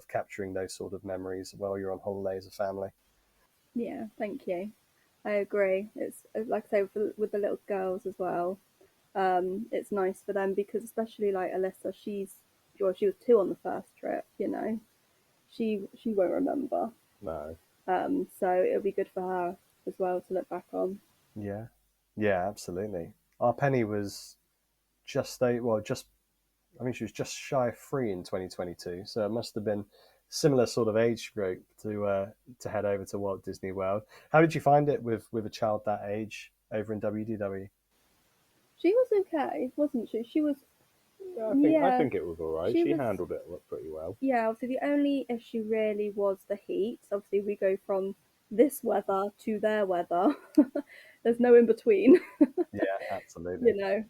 Speaker 1: capturing those sort of memories while you're on holiday as a family.
Speaker 2: Yeah, thank you. I agree. It's like I say with the little girls as well. It's nice for them because especially like Alyssa, she was 2 on the first trip. She won't remember.
Speaker 3: No.
Speaker 2: So it'll be good for her as well to look back on.
Speaker 1: Yeah, absolutely. Our Penny was I mean, she was just shy of 3 in 2022, so it must have been similar sort of age group to head over to Walt Disney World. How did you find it with a child that age over in WDW?
Speaker 2: She was okay, wasn't she? She was.
Speaker 3: Yeah, I think it was all right. She
Speaker 2: was,
Speaker 3: handled it pretty well.
Speaker 2: Yeah, obviously the only issue really was the heat. Obviously we go from this weather to their weather. There's no in between.
Speaker 1: Yeah, absolutely.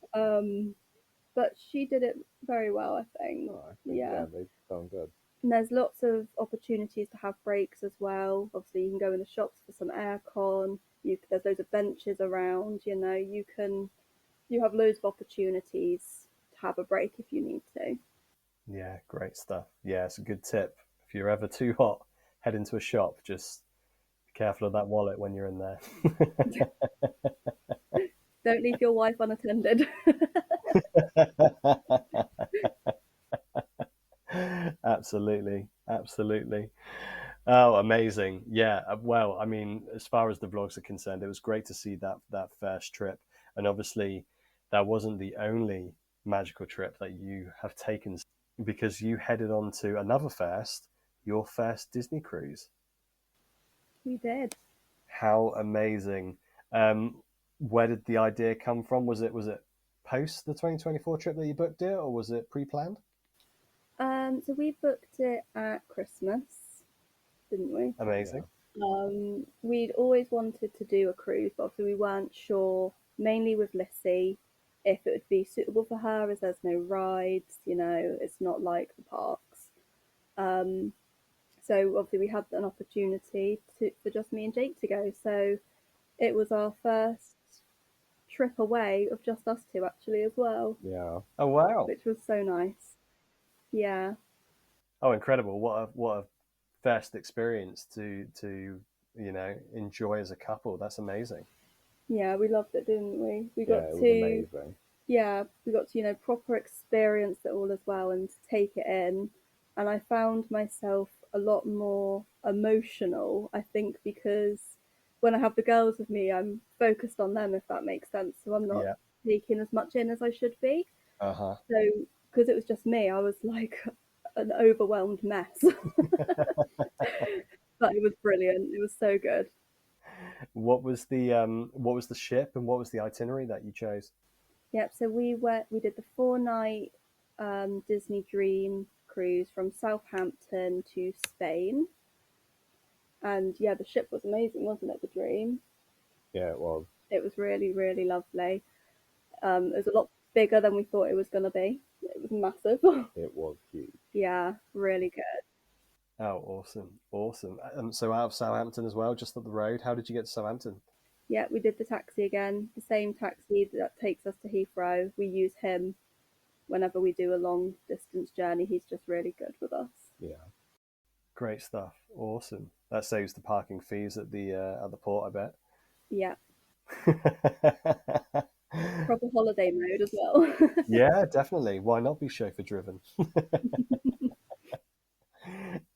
Speaker 2: But she did it very well, I think.
Speaker 3: Oh, I think, yeah, they've done good.
Speaker 2: And there's lots of opportunities to have breaks as well. Obviously, you can go in the shops for some aircon. There's loads of benches around. You have loads of opportunities to have a break if you need to.
Speaker 1: Yeah, great stuff. Yeah, it's a good tip. If you're ever too hot, head into a shop. Just be careful of that wallet when you're in there.
Speaker 2: Don't leave your wife unattended.
Speaker 1: Absolutely. Oh, amazing. Yeah. Well, I mean, as far as the vlogs are concerned, it was great to see that first trip. And obviously, that wasn't the only magical trip that you have taken, because you headed on to another first, your first Disney cruise.
Speaker 2: We did.
Speaker 1: How amazing. Where did the idea come from? Was it post the 2024 trip that you booked it, or was it pre-planned?
Speaker 2: So we booked it at Christmas, didn't we?
Speaker 1: Amazing.
Speaker 2: We'd always wanted to do a cruise, but obviously we weren't sure, mainly with Lissy, if it would be suitable for her, as there's no rides, it's not like the parks. So obviously we had an opportunity for just me and Jake to go. So it was our first trip away of just us two actually as well.
Speaker 3: Yeah.
Speaker 1: Oh, wow.
Speaker 2: Which was so nice. Yeah.
Speaker 1: Oh, incredible. What a first experience to enjoy as a couple. That's amazing.
Speaker 2: Yeah, we loved it, didn't we? We
Speaker 3: got
Speaker 2: to
Speaker 3: amazing.
Speaker 2: Yeah, we got to proper experience it all as well and take it in. and I found myself a lot more emotional, I think, because when I have the girls with me, I'm focused on them, if that makes sense. So I'm not
Speaker 1: Yeah.
Speaker 2: taking as much in as I should be.
Speaker 1: Uh-huh.
Speaker 2: So because it was just me, I was like an overwhelmed mess. But it was brilliant. It was so good.
Speaker 1: What was the ship and what was the itinerary that you chose?
Speaker 2: Yep. So we did the 4 night Disney Dream cruise from Southampton to Spain, and yeah, the ship was amazing, wasn't it? The Dream.
Speaker 3: Yeah, it was.
Speaker 2: It was really, really lovely. It was a lot bigger than we thought it was going to be. It was massive.
Speaker 3: It was huge.
Speaker 2: Yeah, really good.
Speaker 1: Oh, awesome. So out of Southampton as well, just up the road. How did you get to Southampton?
Speaker 2: Yeah, we did the taxi again, the same taxi that takes us to Heathrow. We use him whenever we do a long distance journey. He's just really good with us.
Speaker 3: Yeah.
Speaker 1: Great stuff. Awesome. That saves the parking fees at the port, I
Speaker 2: Yeah,
Speaker 1: bet.
Speaker 2: proper holiday mode as well.
Speaker 1: Yeah, definitely. Why not be chauffeur driven?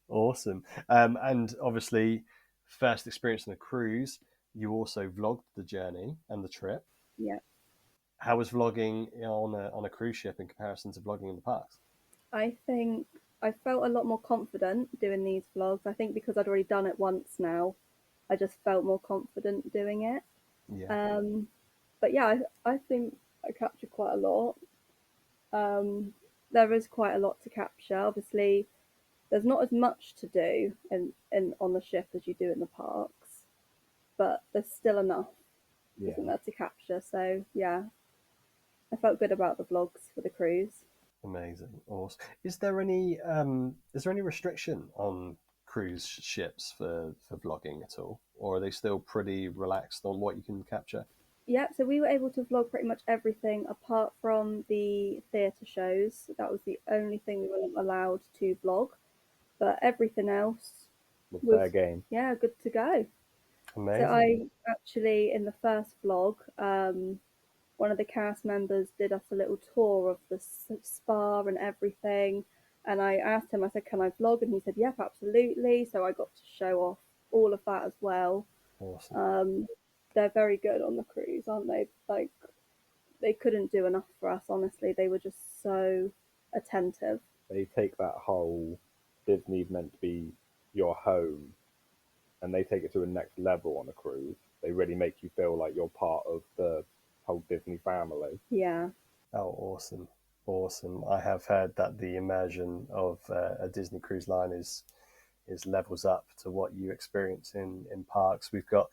Speaker 1: Awesome. And obviously, first experience on a cruise, you also vlogged the journey and the trip.
Speaker 2: Yeah,
Speaker 1: How was vlogging on a cruise ship in comparison to vlogging in the parks?
Speaker 2: I think I felt a lot more confident doing these vlogs. I think because I'd already done it once now, I just felt more confident doing it.
Speaker 1: Yeah,
Speaker 2: Um, but yeah, I think I captured quite a lot. There is quite a lot to capture. Obviously, there's not as much to do in on the ship as you do in the parks, but there's still enough,
Speaker 3: Yeah.
Speaker 2: isn't there, to capture? So yeah, I felt good about the vlogs for the cruise.
Speaker 1: amazing, awesome. Is there any restriction on cruise ships for vlogging at all, or are they still pretty relaxed on what you can capture?
Speaker 2: Yeah, so we were able to vlog pretty much everything apart from the theatre shows. That was the only thing we weren't allowed to vlog, but everything else
Speaker 3: Was
Speaker 2: was,
Speaker 3: fair game.
Speaker 2: yeah, good to go. So
Speaker 1: Amazing.
Speaker 2: I actually, in the first vlog, one of the cast members did us a little tour of the spa and everything. And I asked him, I said, can I vlog? And he said, yep, absolutely. So I got to show off all of that as well.
Speaker 1: Awesome.
Speaker 2: They're very good on the cruise, aren't they? Like, they couldn't do enough for us, honestly. They were just so attentive.
Speaker 3: They take that whole Disney's meant to be your home, and they take it to a next level on a cruise. They really make you feel like you're part of the whole Disney family.
Speaker 2: Yeah.
Speaker 1: Oh, awesome. I have heard that the immersion of a Disney cruise line is levels up to what you experience in parks. We've got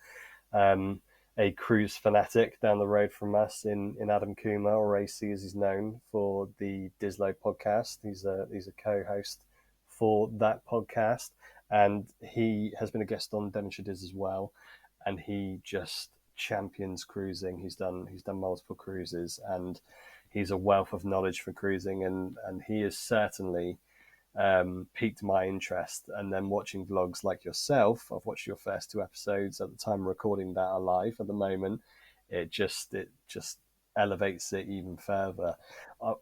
Speaker 1: a cruise fanatic down the road from us in Adam Kuma, or AC as he's known, for the Disload Podcast. He's a co-host for that podcast, and he has been a guest on Devonshire Diz as well, and he just champions cruising. He's done multiple cruises, and he's a wealth of knowledge for cruising, and he is certainly piqued my interest. And then watching vlogs like yourself, I've watched your first 2 episodes at the time of recording that are live at the moment. It just elevates it even further.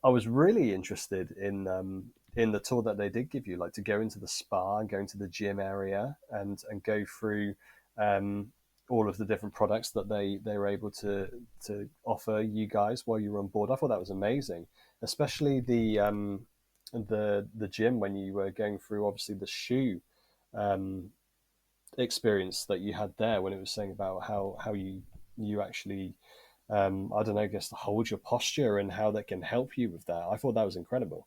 Speaker 1: I was really interested in the tour that they did give you, like to go into the spa and go into the gym area and go through all of the different products that they were able to offer you guys while you were on board. I thought that was amazing, especially the gym, when you were going through obviously the shoe experience that you had there, when it was saying about how you actually I don't know, I guess, to hold your posture and how that can help you with that. I thought that was incredible.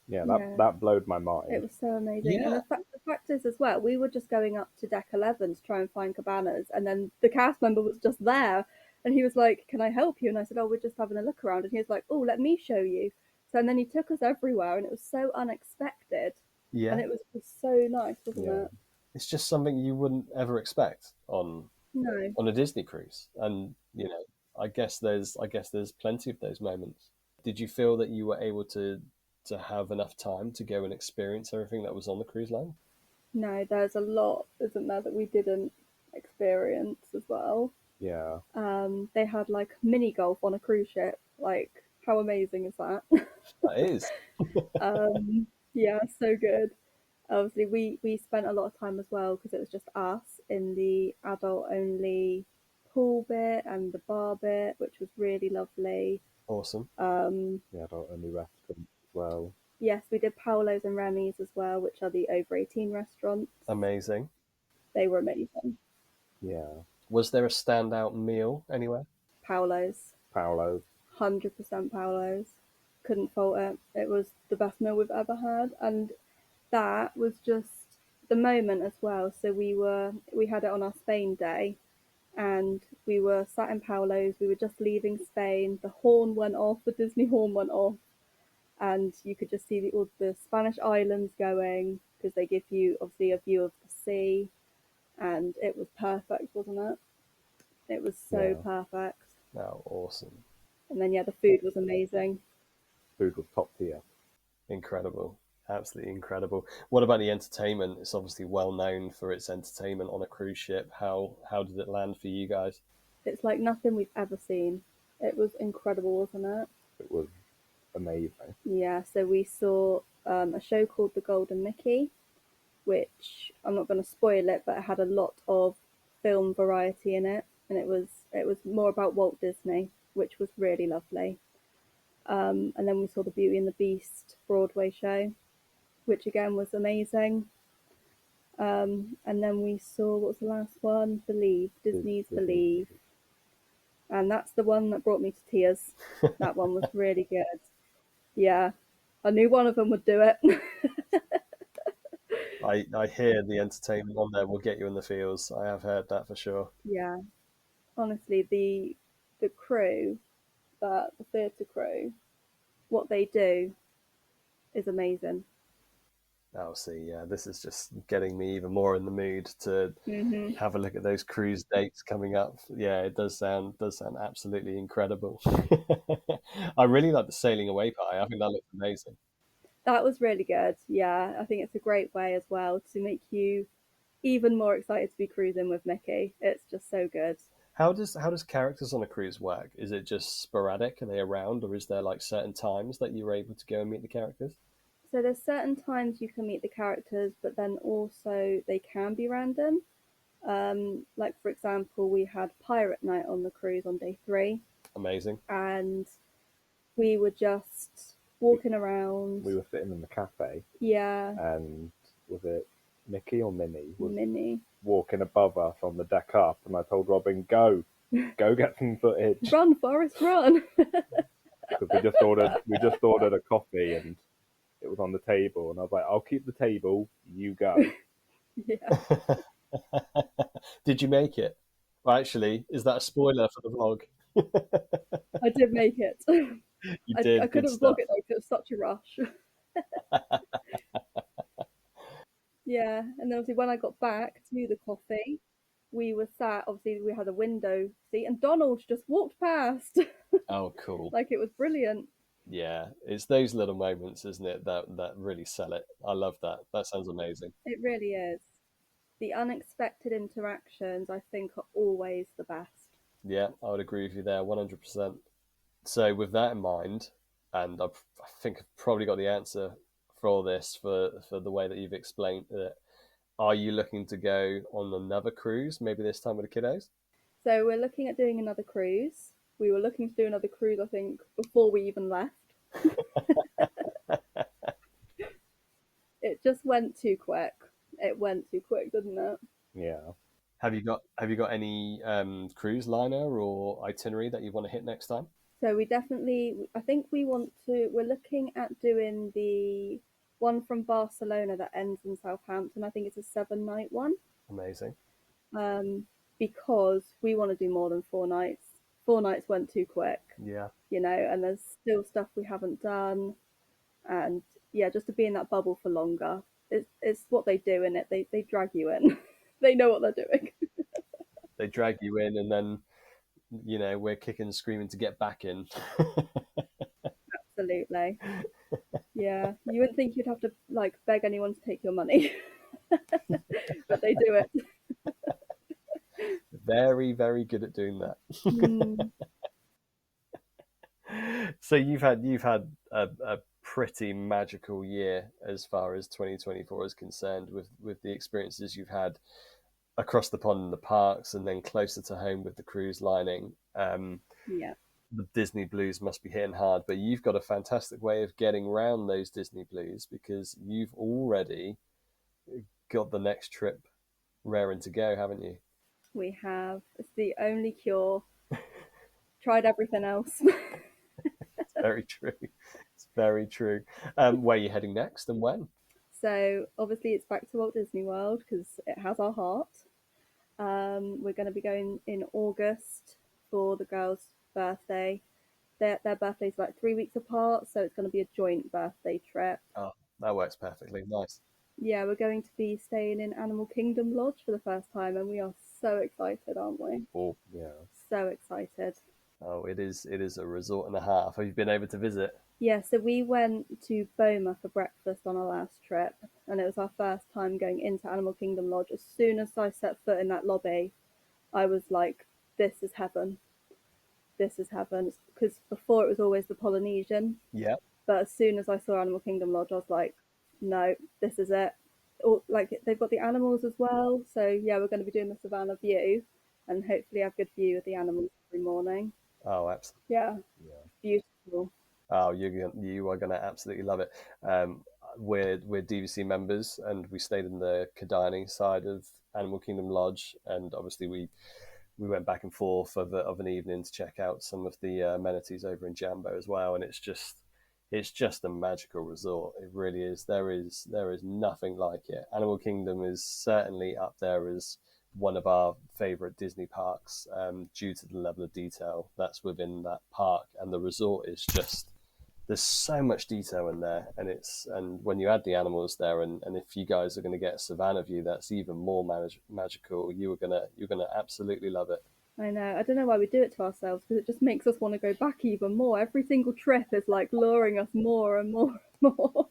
Speaker 3: Yeah,
Speaker 2: Yeah.
Speaker 3: that blowed my
Speaker 2: It
Speaker 3: mind.
Speaker 2: was so amazing. And
Speaker 1: Yeah.
Speaker 2: the fact is, as well, we were just going up to deck 11 to try and find cabanas. And then the cast member was just there. And he was like, can I help you? And I said, oh, we're just having a look around. And he was like, oh, let me show you. So, and then he took us everywhere. And it was so unexpected. And
Speaker 1: Yeah,
Speaker 2: it was just so nice, wasn't
Speaker 3: Yeah.
Speaker 2: it?
Speaker 1: it's just something you wouldn't ever expect
Speaker 2: No.
Speaker 1: on a Disney cruise. And I guess there's plenty of those moments. Did you feel that you were able to have enough time to go and experience everything that was on the cruise line?
Speaker 2: No, there's a lot, isn't there, that we didn't experience as well.
Speaker 3: Yeah.
Speaker 2: They had like mini golf on a cruise ship. Like, how amazing is that?
Speaker 1: That is.
Speaker 2: Yeah, so good. Obviously, we spent a lot of time as well because it was just us in the adult-only pool bit and the bar bit, which was really lovely.
Speaker 1: Awesome.
Speaker 3: The adult-only restaurant as well.
Speaker 2: Yes, we did Paolo's and Remy's as well, which are the over-18 restaurants.
Speaker 1: Amazing.
Speaker 2: They were amazing.
Speaker 3: Yeah.
Speaker 1: Was there a standout meal anywhere?
Speaker 2: Paolo's.
Speaker 3: 100%
Speaker 2: Paolo's. Couldn't fault it. It was the best meal we've ever had, and that was just the moment as well. So we had it on our Spain day, and we were sat in Paolo's. We were just leaving Spain. The horn went off. The Disney horn went off, and you could just see all the Spanish islands going because they give you obviously a view of the sea, and it was perfect, wasn't it? It was so perfect.
Speaker 1: Oh, awesome.
Speaker 2: And then the food was amazing.
Speaker 3: Food was top tier.
Speaker 1: Incredible. Absolutely incredible. What about the entertainment? It's obviously well known for its entertainment on a cruise ship. How did it land for you guys?
Speaker 2: It's like nothing we've ever seen. It was incredible, wasn't it?
Speaker 3: It was amazing.
Speaker 2: Yeah, so we saw a show called The Golden Mickey, which I'm not going to spoil it, but it had a lot of film variety in it, and it was more about Walt Disney, which was really lovely. And then we saw the Beauty and the Beast Broadway show, which again was amazing. And then we saw, what was the last one? Disney's Believe. And that's the one that brought me to tears. That one was really good. Yeah, I knew one of them would do it.
Speaker 1: I hear the entertainment on there will get you in the feels. I have heard that for sure.
Speaker 2: Yeah, honestly, the crew, the theatre crew, what they do is amazing.
Speaker 1: Oh, see, yeah, this is just getting me even more in the mood to have a look at those cruise dates coming up. Yeah, it does sound absolutely incredible. I really like the sailing away pie. I think that looks amazing.
Speaker 2: That was really good. Yeah, I think it's a great way as well to make you even more excited to be cruising with Mickey. It's just so good.
Speaker 1: How does characters on a cruise work? Is it just sporadic? Are they around, or is there like certain times that you're able to go and meet the characters?
Speaker 2: So there's certain times you can meet the characters, but then also they can be random. Like for example, we had Pirate Night on the cruise on day 3.
Speaker 1: Amazing.
Speaker 2: And we were just walking around.
Speaker 3: We were sitting in the cafe.
Speaker 2: Yeah.
Speaker 3: And was it Mickey or Minnie?
Speaker 2: Minnie.
Speaker 3: Walking above us on the deck up, and I told Robyn, go get some footage.
Speaker 2: Run, Forrest, run.
Speaker 3: Because we just ordered a coffee, and it was on the table, and I was like, I'll keep the table, you go.
Speaker 2: Yeah.
Speaker 1: Did you make it? Well, actually, is that a spoiler for the vlog?
Speaker 2: I did make it.
Speaker 1: You did.
Speaker 2: I couldn't vlog it though because it was such a rush. Yeah, and then obviously when I got back to the coffee, we were sat, obviously we had a window seat, and Donald just walked past.
Speaker 1: Oh, cool.
Speaker 2: Like it was brilliant.
Speaker 1: Yeah, it's those little moments, isn't it, that really sell it. I love that. That sounds amazing.
Speaker 2: It really is. The unexpected interactions, I think, are always the best.
Speaker 1: Yeah, I would agree with you there, 100%. So with that in mind, and I think I've probably got the answer for all this for the way that you've explained it, are you looking to go on another cruise, maybe this time with the kiddos?
Speaker 2: So we're looking at doing another cruise. We were looking to do another cruise, I think, before we even left. It just went too quick. It went too quick, didn't it?
Speaker 3: Yeah.
Speaker 1: Have you got any cruise liner or itinerary that you want to hit next time?
Speaker 2: So I think we're looking at doing the one from Barcelona that ends in Southampton. I think it's a 7-night one.
Speaker 1: Amazing.
Speaker 2: Because we want to do more than 4 nights. 4 nights went too quick.
Speaker 1: Yeah.
Speaker 2: And there's still stuff we haven't done. And yeah, just to be in that bubble for longer. It's what they do in it. They drag you in. They know what they're doing.
Speaker 1: They drag you in, and then, we're kicking and screaming to get back in.
Speaker 2: Absolutely. Yeah. You wouldn't think you'd have to beg anyone to take your money. But they do it.
Speaker 1: Very, very good at doing that. So you've had a pretty magical year as far as 2024 is concerned, with the experiences you've had across the pond in the parks and then closer to home with the cruise lining.
Speaker 2: Yeah.
Speaker 1: The Disney blues must be hitting hard, but you've got a fantastic way of getting around those Disney blues because you've already got the next trip raring to go, haven't you?
Speaker 2: We have. It's the only cure. Tried everything else.
Speaker 1: It's very true. It's very true. Where are you heading next and when?
Speaker 2: So obviously it's back to Walt Disney World because it has our heart. We're going to be going in August for the girls' birthday. Their birthday's about 3 weeks apart, so it's going to be a joint birthday trip.
Speaker 1: Oh, that works perfectly. Nice.
Speaker 2: Yeah, we're going to be staying in Animal Kingdom Lodge for the first time, and we are so excited, aren't we?
Speaker 1: Oh,
Speaker 3: Yeah.
Speaker 2: So excited.
Speaker 1: oh, it is a resort and a half. Have you been able to visit?
Speaker 2: Yeah, so we went to Boma for breakfast on our last trip, and it was our first time going into Animal Kingdom Lodge. As soon as I set foot in that lobby, I was like, this is heaven. This is heaven. Because before it was always the Polynesian,
Speaker 1: Yeah.
Speaker 2: but as soon as I saw Animal Kingdom Lodge, I was like, no, this is it. Like, they've got the animals as well, so yeah, we're going to be doing the Savannah view, and hopefully have good view of the animals every morning.
Speaker 1: Oh, absolutely.
Speaker 2: Yeah, beautiful.
Speaker 1: Oh, you are gonna absolutely love it. We're DVC members, and we stayed in the Kidani side of Animal Kingdom Lodge, and obviously we went back and forth of an evening to check out some of the amenities over in Jambo as well, and it's just a magical resort. It really is. There is nothing like it. Animal Kingdom is certainly up there as one of our favorite Disney parks, due to the level of detail that's within that park, and the resort is just, there's so much detail in there, and when you add the animals there, and if you guys are going to get a Savannah view, that's even more magical. You're gonna absolutely love it.
Speaker 2: I know. I don't know why we do it to ourselves because it just makes us want to go back even more. Every single trip is like luring us more and more and more.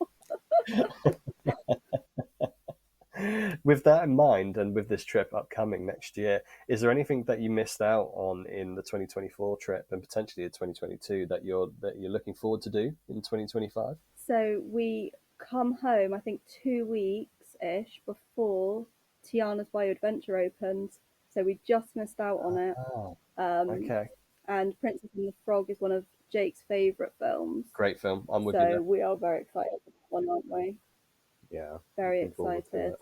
Speaker 1: With that in mind, and with this trip upcoming next year, is there anything that you missed out on in the 2024 trip and potentially the 2022 that you're looking forward to do in 2025?
Speaker 2: So we come home, I think 2 weeks ish before Tiana's Bio Adventure opened. So we just missed out on it.
Speaker 1: Oh,
Speaker 2: Um,
Speaker 1: okay.
Speaker 2: and Princess and the Frog is one of Jake's favourite films.
Speaker 1: Great film. I'm with you
Speaker 2: So
Speaker 1: there.
Speaker 2: we are very excited for that one, aren't we?
Speaker 3: Yeah.
Speaker 2: Very
Speaker 3: Looking forward to
Speaker 2: excited.
Speaker 3: it.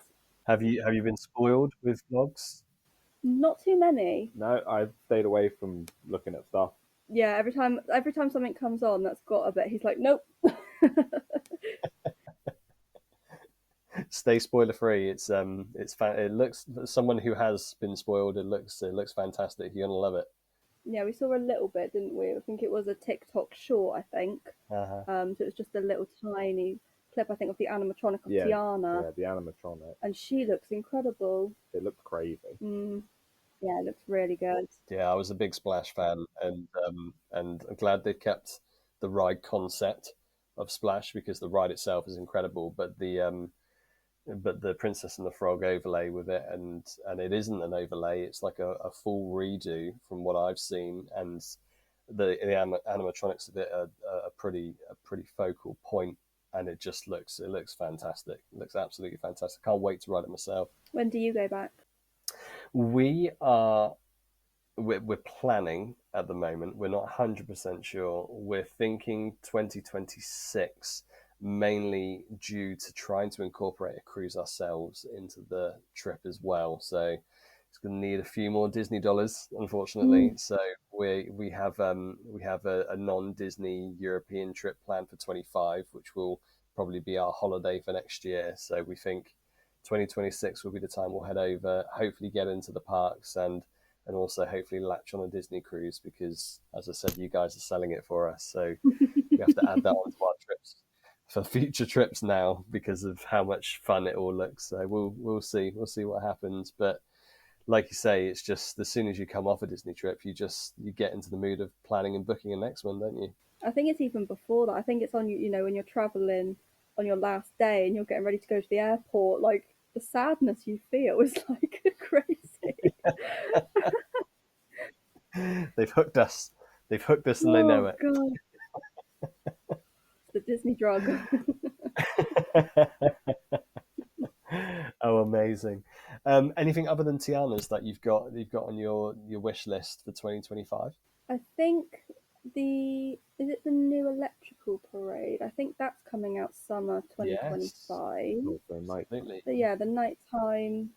Speaker 1: Have you been spoiled with vlogs?
Speaker 2: Not too many.
Speaker 3: No, I've stayed away from looking at stuff.
Speaker 2: Yeah, every time something comes on that's got a bit, he's like, nope.
Speaker 1: Stay spoiler free. It looks, someone who has been spoiled, it looks fantastic. You're gonna love it.
Speaker 2: Yeah, we saw a little bit, didn't we? I think it was a TikTok short, I think.
Speaker 1: Uh-huh.
Speaker 2: So it was just a little tiny clip, I think, of the animatronic of
Speaker 3: Yeah,
Speaker 2: Tiana.
Speaker 3: Yeah, the animatronic.
Speaker 2: And she looks incredible.
Speaker 3: It looked crazy.
Speaker 2: Yeah, it looks really good.
Speaker 1: Yeah, I was a big Splash fan, and I'm glad they kept the ride concept of Splash, because the ride itself is incredible, but the Princess and the Frog overlay with it, and it isn't an overlay; it's like a full redo from what I've seen, and the animatronics of it are a pretty focal point, and it looks fantastic. It looks absolutely fantastic. Can't wait to ride it myself.
Speaker 2: When do you go back?
Speaker 1: We're planning at the moment. We're not 100% sure. We're thinking 2026, mainly due to trying to incorporate a cruise ourselves into the trip as well. So it's going to need a few more Disney dollars, unfortunately. So we have a non-Disney European trip planned for 25, which will probably be our holiday for next year. So we think 2026 will be the time we'll head over, hopefully get into the parks, and also hopefully latch on a Disney cruise, because, as I said, you guys are selling it for us. So we have to add that onto our trips for future trips now, because of how much fun it all looks. So we'll see what happens. But like you say, it's just as soon as you come off a Disney trip, you get into the mood of planning and booking a next one, don't you?
Speaker 2: I think it's even before that. I think it's on you know, when you're traveling on your last day and you're getting ready to go to the airport, like the sadness you feel is like crazy.
Speaker 1: They've hooked us, and they know it.
Speaker 2: God. The Disney drug.
Speaker 1: Oh, amazing. Anything other than Tiana's that you've got on your wish list for 2025?
Speaker 2: I think is it the new electrical parade? I think that's coming out summer
Speaker 1: Yes,
Speaker 2: 2025.
Speaker 3: Also, night.
Speaker 1: absolutely.
Speaker 2: But yeah, the nighttime,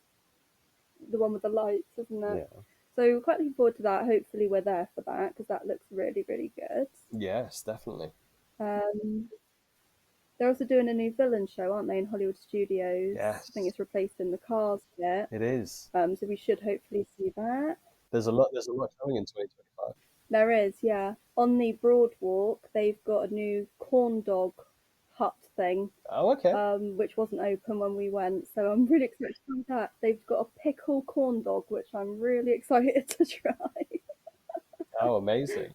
Speaker 2: the one with the lights, isn't it?
Speaker 3: Yeah.
Speaker 2: So quite looking forward to that. Hopefully we're there for that because that looks really, really good.
Speaker 1: Yes, definitely.
Speaker 2: They're also doing a new villain show, aren't they, in Hollywood Studios?
Speaker 1: Yes,
Speaker 2: I think it's replacing the Cars bit.
Speaker 1: it is.
Speaker 2: So we should hopefully see that.
Speaker 1: There's a lot coming in 2025.
Speaker 2: There is, yeah. On the Broadwalk, they've got a new corn dog hut thing,
Speaker 1: Oh, okay.
Speaker 2: which wasn't open when we went. So I'm really excited to try that. They've got a pickle corn dog, which I'm really excited to try.
Speaker 1: Oh, amazing,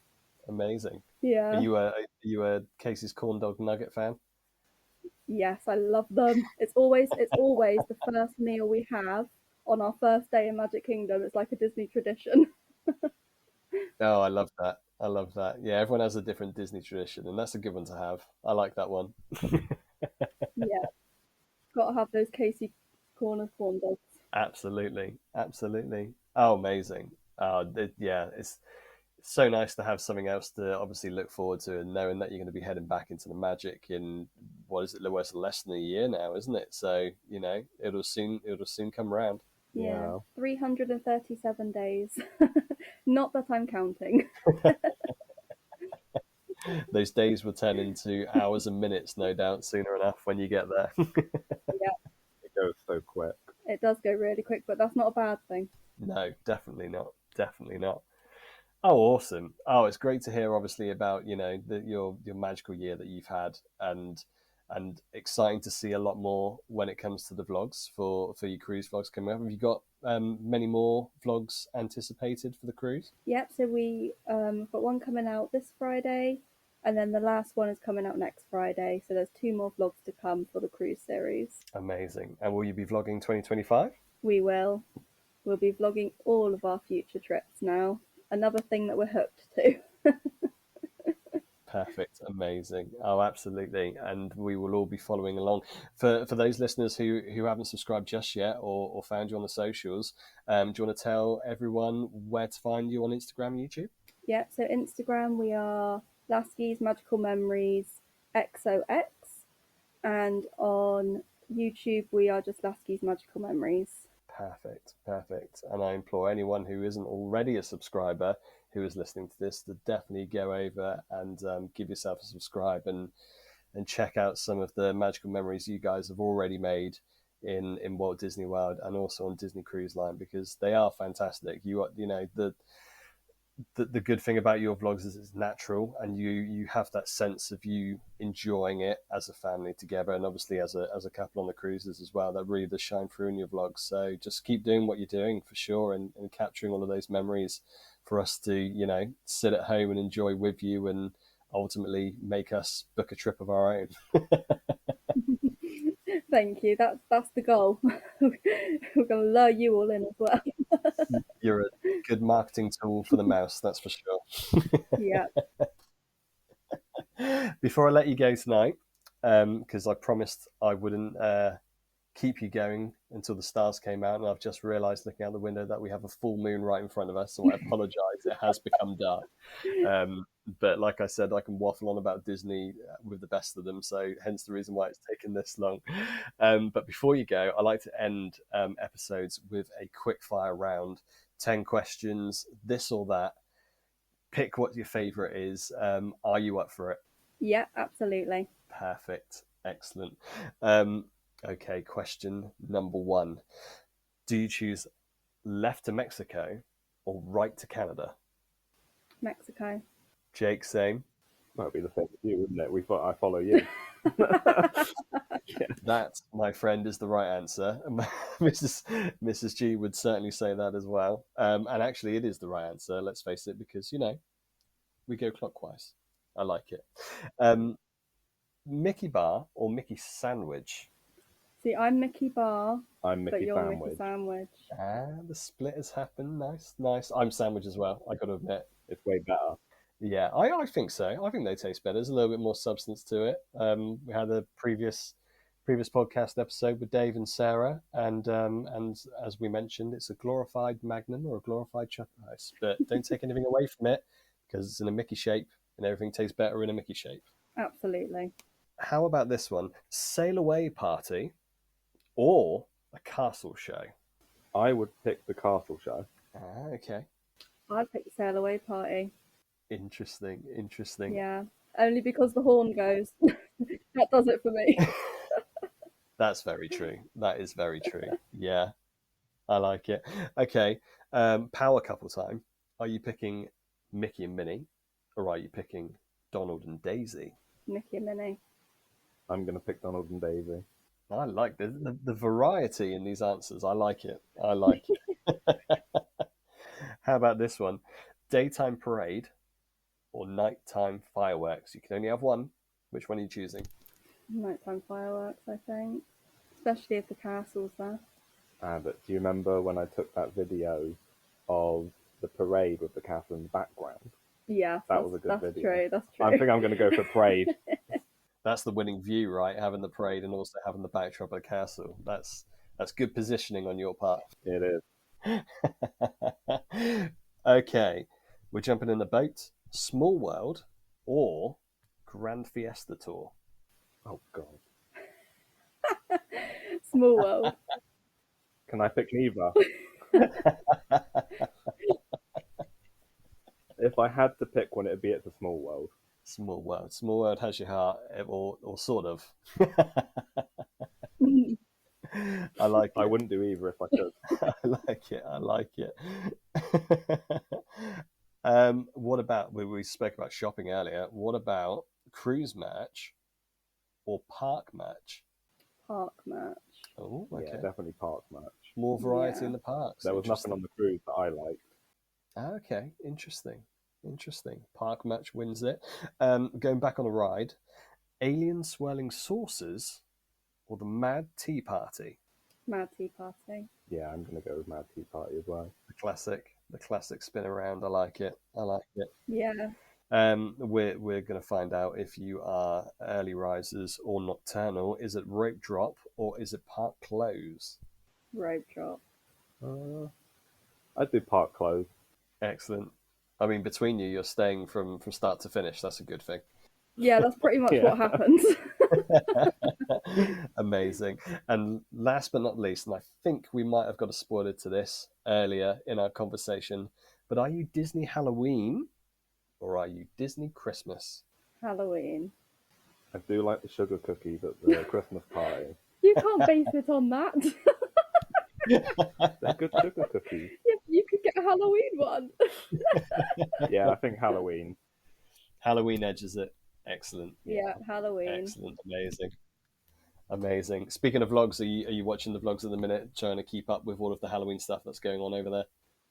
Speaker 1: amazing.
Speaker 2: Yeah.
Speaker 1: Are you a Casey's corn dog nugget fan?
Speaker 2: Yes, I love them. It's always the first meal we have on our first day in Magic Kingdom. It's like a Disney tradition.
Speaker 1: Oh, I love that. I love that. Yeah, everyone has a different Disney tradition, and that's a good one to have. I like that one.
Speaker 2: Yeah, gotta have those Casey corn dogs.
Speaker 1: Absolutely, absolutely. Oh, amazing. Yeah, it's so nice to have something else to obviously look forward to, and knowing that you're going to be heading back into the Magic in what is it? Less than a year now, isn't it? So it'll soon come around.
Speaker 2: Yeah, 337 days. Not that I'm counting.
Speaker 1: Those days will turn into hours and minutes, no doubt, sooner enough when you get there.
Speaker 2: Yeah,
Speaker 3: It goes so quick.
Speaker 2: it does go really quick, but that's not a bad thing.
Speaker 1: No, definitely not. Definitely not. Oh, awesome! Oh, it's great to hear. Obviously, about your magical year that you've had, and exciting to see a lot more when it comes to the vlogs for your cruise vlogs coming up. Have you got many more vlogs anticipated for the cruise?
Speaker 2: Yep. So we got one coming out this Friday, and then the last one is coming out next Friday. So there's 2 more vlogs to come for the cruise series.
Speaker 1: Amazing! And will you be vlogging 2025?
Speaker 2: We will. We'll be vlogging all of our future trips now. Another thing that we're hooked to.
Speaker 1: Perfect, amazing. Oh, absolutely, and we will all be following along. For those listeners who haven't subscribed just yet or found you on the socials, do you want to tell everyone where to find you on Instagram and YouTube?
Speaker 2: Yeah, so Instagram we are Laskeys Magical Memories XOX, and on YouTube we are just Laskeys Magical Memories.
Speaker 1: Perfect, perfect. And I implore anyone who isn't already a subscriber who is listening to this to definitely go over and give yourself a subscribe and check out some of the magical memories you guys have already made in Walt Disney World and also on Disney Cruise Line, because they are fantastic. The good thing about your vlogs is it's natural, and you have that sense of you enjoying it as a family together, and obviously as a couple on the cruises as well. That really does shine through in your vlogs. So just keep doing what you're doing for sure, and capturing all of those memories for us to sit at home and enjoy with you, and ultimately make us book a trip of our own.
Speaker 2: Thank you. That's the goal. We're gonna lure you all in as well.
Speaker 1: You're a good marketing tool for the mouse, that's for sure.
Speaker 2: Yeah.
Speaker 1: Before I let you go tonight, because I promised I wouldn't keep you going until the stars came out, and I've just realised looking out the window that we have a full moon right in front of us, so I apologise. It has become dark. But like I said, I can waffle on about Disney with the best of them, so hence the reason why it's taken this long. But before you go, I like to end episodes with a quick fire round. 10 questions, this or that. Pick what your favourite is. Are you up for it?
Speaker 2: Yeah, absolutely.
Speaker 1: Perfect. Excellent. Okay, question number 1. Do you choose left to Mexico or right to Canada?
Speaker 2: Mexico.
Speaker 1: Jake, same.
Speaker 3: Might be the same with you, wouldn't it? I follow you.
Speaker 1: That, my friend, is the right answer. Mrs. G would certainly say that as well. And actually, it is the right answer, let's face it, because, we go clockwise. I like it. Mickey bar or Mickey sandwich?
Speaker 2: See, I'm Mickey Bar,
Speaker 3: I'm Mickey
Speaker 2: but you're
Speaker 3: Sandwich.
Speaker 2: Mickey Sandwich.
Speaker 1: The split has happened. Nice, nice. I'm sandwich as well, I got to admit.
Speaker 3: It's way better.
Speaker 1: Yeah, I think so. I think they taste better. There's a little bit more substance to it. We had a previous podcast episode with Dave and Sarah, and as we mentioned, it's a glorified Magnum or a glorified Chuck Ice. But don't take anything away from it because it's in a Mickey shape, and everything tastes better in a Mickey shape.
Speaker 2: Absolutely.
Speaker 1: How about this one? Sail away party or a castle show?
Speaker 3: I would pick the castle show.
Speaker 1: Okay.
Speaker 2: I'd pick the sail away party.
Speaker 1: Interesting.
Speaker 2: Yeah, only because the horn goes. That does it for me.
Speaker 1: That's very true. That is very true. Yeah, I like it. Okay, power couple time. Are you picking Mickey and Minnie, or are you picking Donald and Daisy?
Speaker 2: Mickey and Minnie.
Speaker 3: I'm going to pick Donald and Daisy.
Speaker 1: I like the variety in these answers. I like it. How about this one? Daytime parade or nighttime fireworks? You can only have one. Which one are you choosing?
Speaker 2: Nighttime fireworks, I think. Especially if the castle's there.
Speaker 3: But do you remember when I took that video of the parade with the castle in the background?
Speaker 2: Yeah,
Speaker 3: that was a good video.
Speaker 2: That's true.
Speaker 3: I think I'm going to go for parade.
Speaker 1: That's the winning view, right? Having the parade and also having the backdrop of the castle. That's good positioning on your part.
Speaker 3: It
Speaker 1: is. Okay, we're jumping in the boat. Small World or Grand Fiesta Tour?
Speaker 3: Oh, God.
Speaker 2: Small World.
Speaker 3: Can I pick neither? If I had to pick one, it would be It's a Small World.
Speaker 1: Small World. Small World has your heart, or sort of. I like it.
Speaker 3: I wouldn't do either if I could.
Speaker 1: I like it. What about, we spoke about shopping earlier, what about cruise match or park match?
Speaker 2: Park match.
Speaker 1: Oh, okay.
Speaker 3: Yeah, definitely park match.
Speaker 1: More variety in the parks.
Speaker 3: There was nothing on the cruise that I liked.
Speaker 1: Okay, interesting. Park match wins it. Going back on a ride, alien swirling saucers or the Mad Tea Party?
Speaker 2: Mad Tea Party.
Speaker 3: Yeah, I'm going to go with Mad Tea Party as well.
Speaker 1: The classic spin around. I like it.
Speaker 2: Yeah.
Speaker 1: We're going to find out if you are early risers or nocturnal. Is it rope drop or is it park close?
Speaker 2: Rope drop.
Speaker 3: I'd do park close.
Speaker 1: Excellent. I mean, between you're staying from start to finish. That's a good thing.
Speaker 2: Yeah, that's pretty much what happens.
Speaker 1: Amazing. And last but not least, and I think we might have got a spoiler to this earlier in our conversation, but are you Disney Halloween or are you Disney Christmas?
Speaker 2: Halloween.
Speaker 3: I do like the sugar cookies at the Christmas party.
Speaker 2: You can't base it on that.
Speaker 3: They're good sugar cookies.
Speaker 2: Yeah, you could get a Halloween one.
Speaker 3: Yeah, I think Halloween.
Speaker 1: Halloween edges it. Excellent.
Speaker 2: Yeah, Halloween.
Speaker 1: Excellent. Amazing. Speaking of vlogs, are you watching the vlogs at the minute, trying to keep up with all of the Halloween stuff that's going on over there?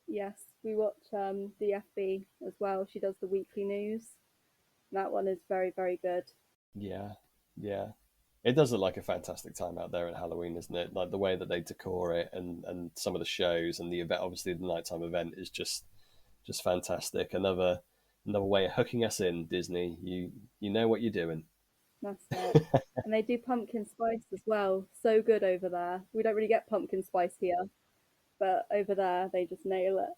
Speaker 2: Yes, we watch the FB as well. She does the weekly news. That one is very, very good.
Speaker 1: Yeah. It does look like a fantastic time out there at Halloween, isn't it? Like the way that they decor it and some of the shows and the event. Obviously, the nighttime event is just fantastic. Another way of hooking us in, Disney. You know what you're doing.
Speaker 2: That's it. And they do pumpkin spice as well. So good over there. We don't really get pumpkin spice here, but over there they just nail it.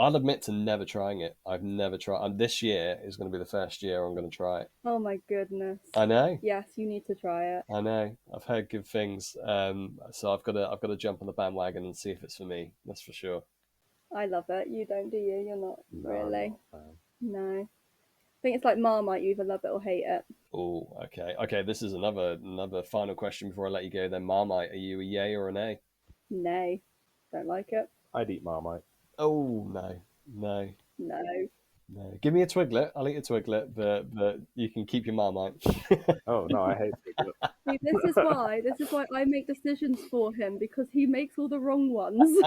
Speaker 1: I'll admit to never trying it. I've never tried. And this year is going to be the first year I'm going to try it.
Speaker 2: Oh my goodness!
Speaker 1: I know.
Speaker 2: Yes, you need to try it.
Speaker 1: I know. I've heard good things. So I've got to jump on the bandwagon and see if it's for me. That's for sure.
Speaker 2: I love it. You don't, do you? You're not really.
Speaker 3: I'm not
Speaker 2: No. I think it's like Marmite. You either love it or hate it.
Speaker 1: Oh, okay. Okay, this is another final question before I let you go. Then Marmite, are you a yay or a nay?
Speaker 2: Nay, don't like it.
Speaker 3: I'd eat Marmite.
Speaker 1: Oh no. Give me a Twiglet. I'll eat a Twiglet, but you can keep your Marmite.
Speaker 3: Oh no, I hate Twiglet.
Speaker 2: See, this is why I make decisions for him, because he makes all the wrong ones.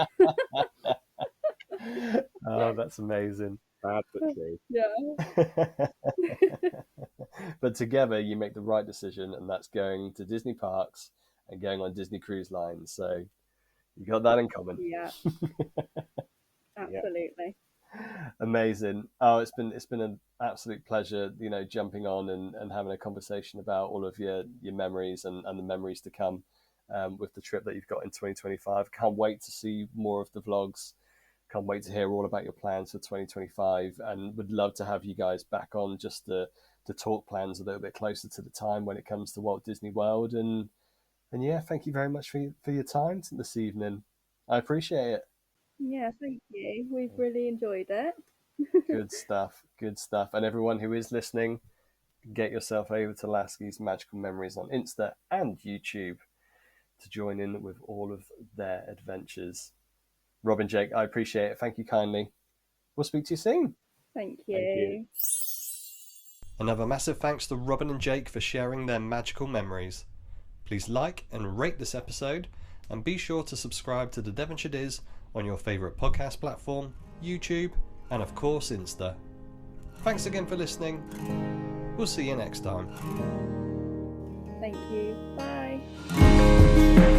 Speaker 1: Oh, that's amazing.
Speaker 3: Bad but true.
Speaker 2: Yeah.
Speaker 1: But together you make the right decision, and that's going to Disney parks and going on Disney cruise lines. So you got that in common.
Speaker 2: Yeah. Absolutely.
Speaker 1: Amazing. Oh, it's been an absolute pleasure, jumping on and having a conversation about all of your memories and the memories to come with the trip that you've got in 2025. Can't wait to see more of the vlogs. Can't wait to hear all about your plans for 2025, and would love to have you guys back on just to talk plans a little bit closer to the time when it comes to Walt Disney World. And yeah, thank you very much for your time this evening. I appreciate it.
Speaker 2: Yeah, thank you. We've really enjoyed it.
Speaker 1: Good stuff. Good stuff. And everyone who is listening, get yourself over to Laskeys Magical Memories on Insta and YouTube to join in with all of their adventures. Robyn, Jake, I appreciate it. Thank you kindly. We'll speak to you soon.
Speaker 2: Thank
Speaker 3: Thank you.
Speaker 2: you.
Speaker 1: Another massive thanks to Robyn and Jake for sharing their magical memories. Please like and rate this episode, and be sure to subscribe to The Devonshire Diz on your favourite podcast platform, YouTube, and of course Insta. Thanks again for listening. We'll see you next time.
Speaker 2: Thank you. Bye.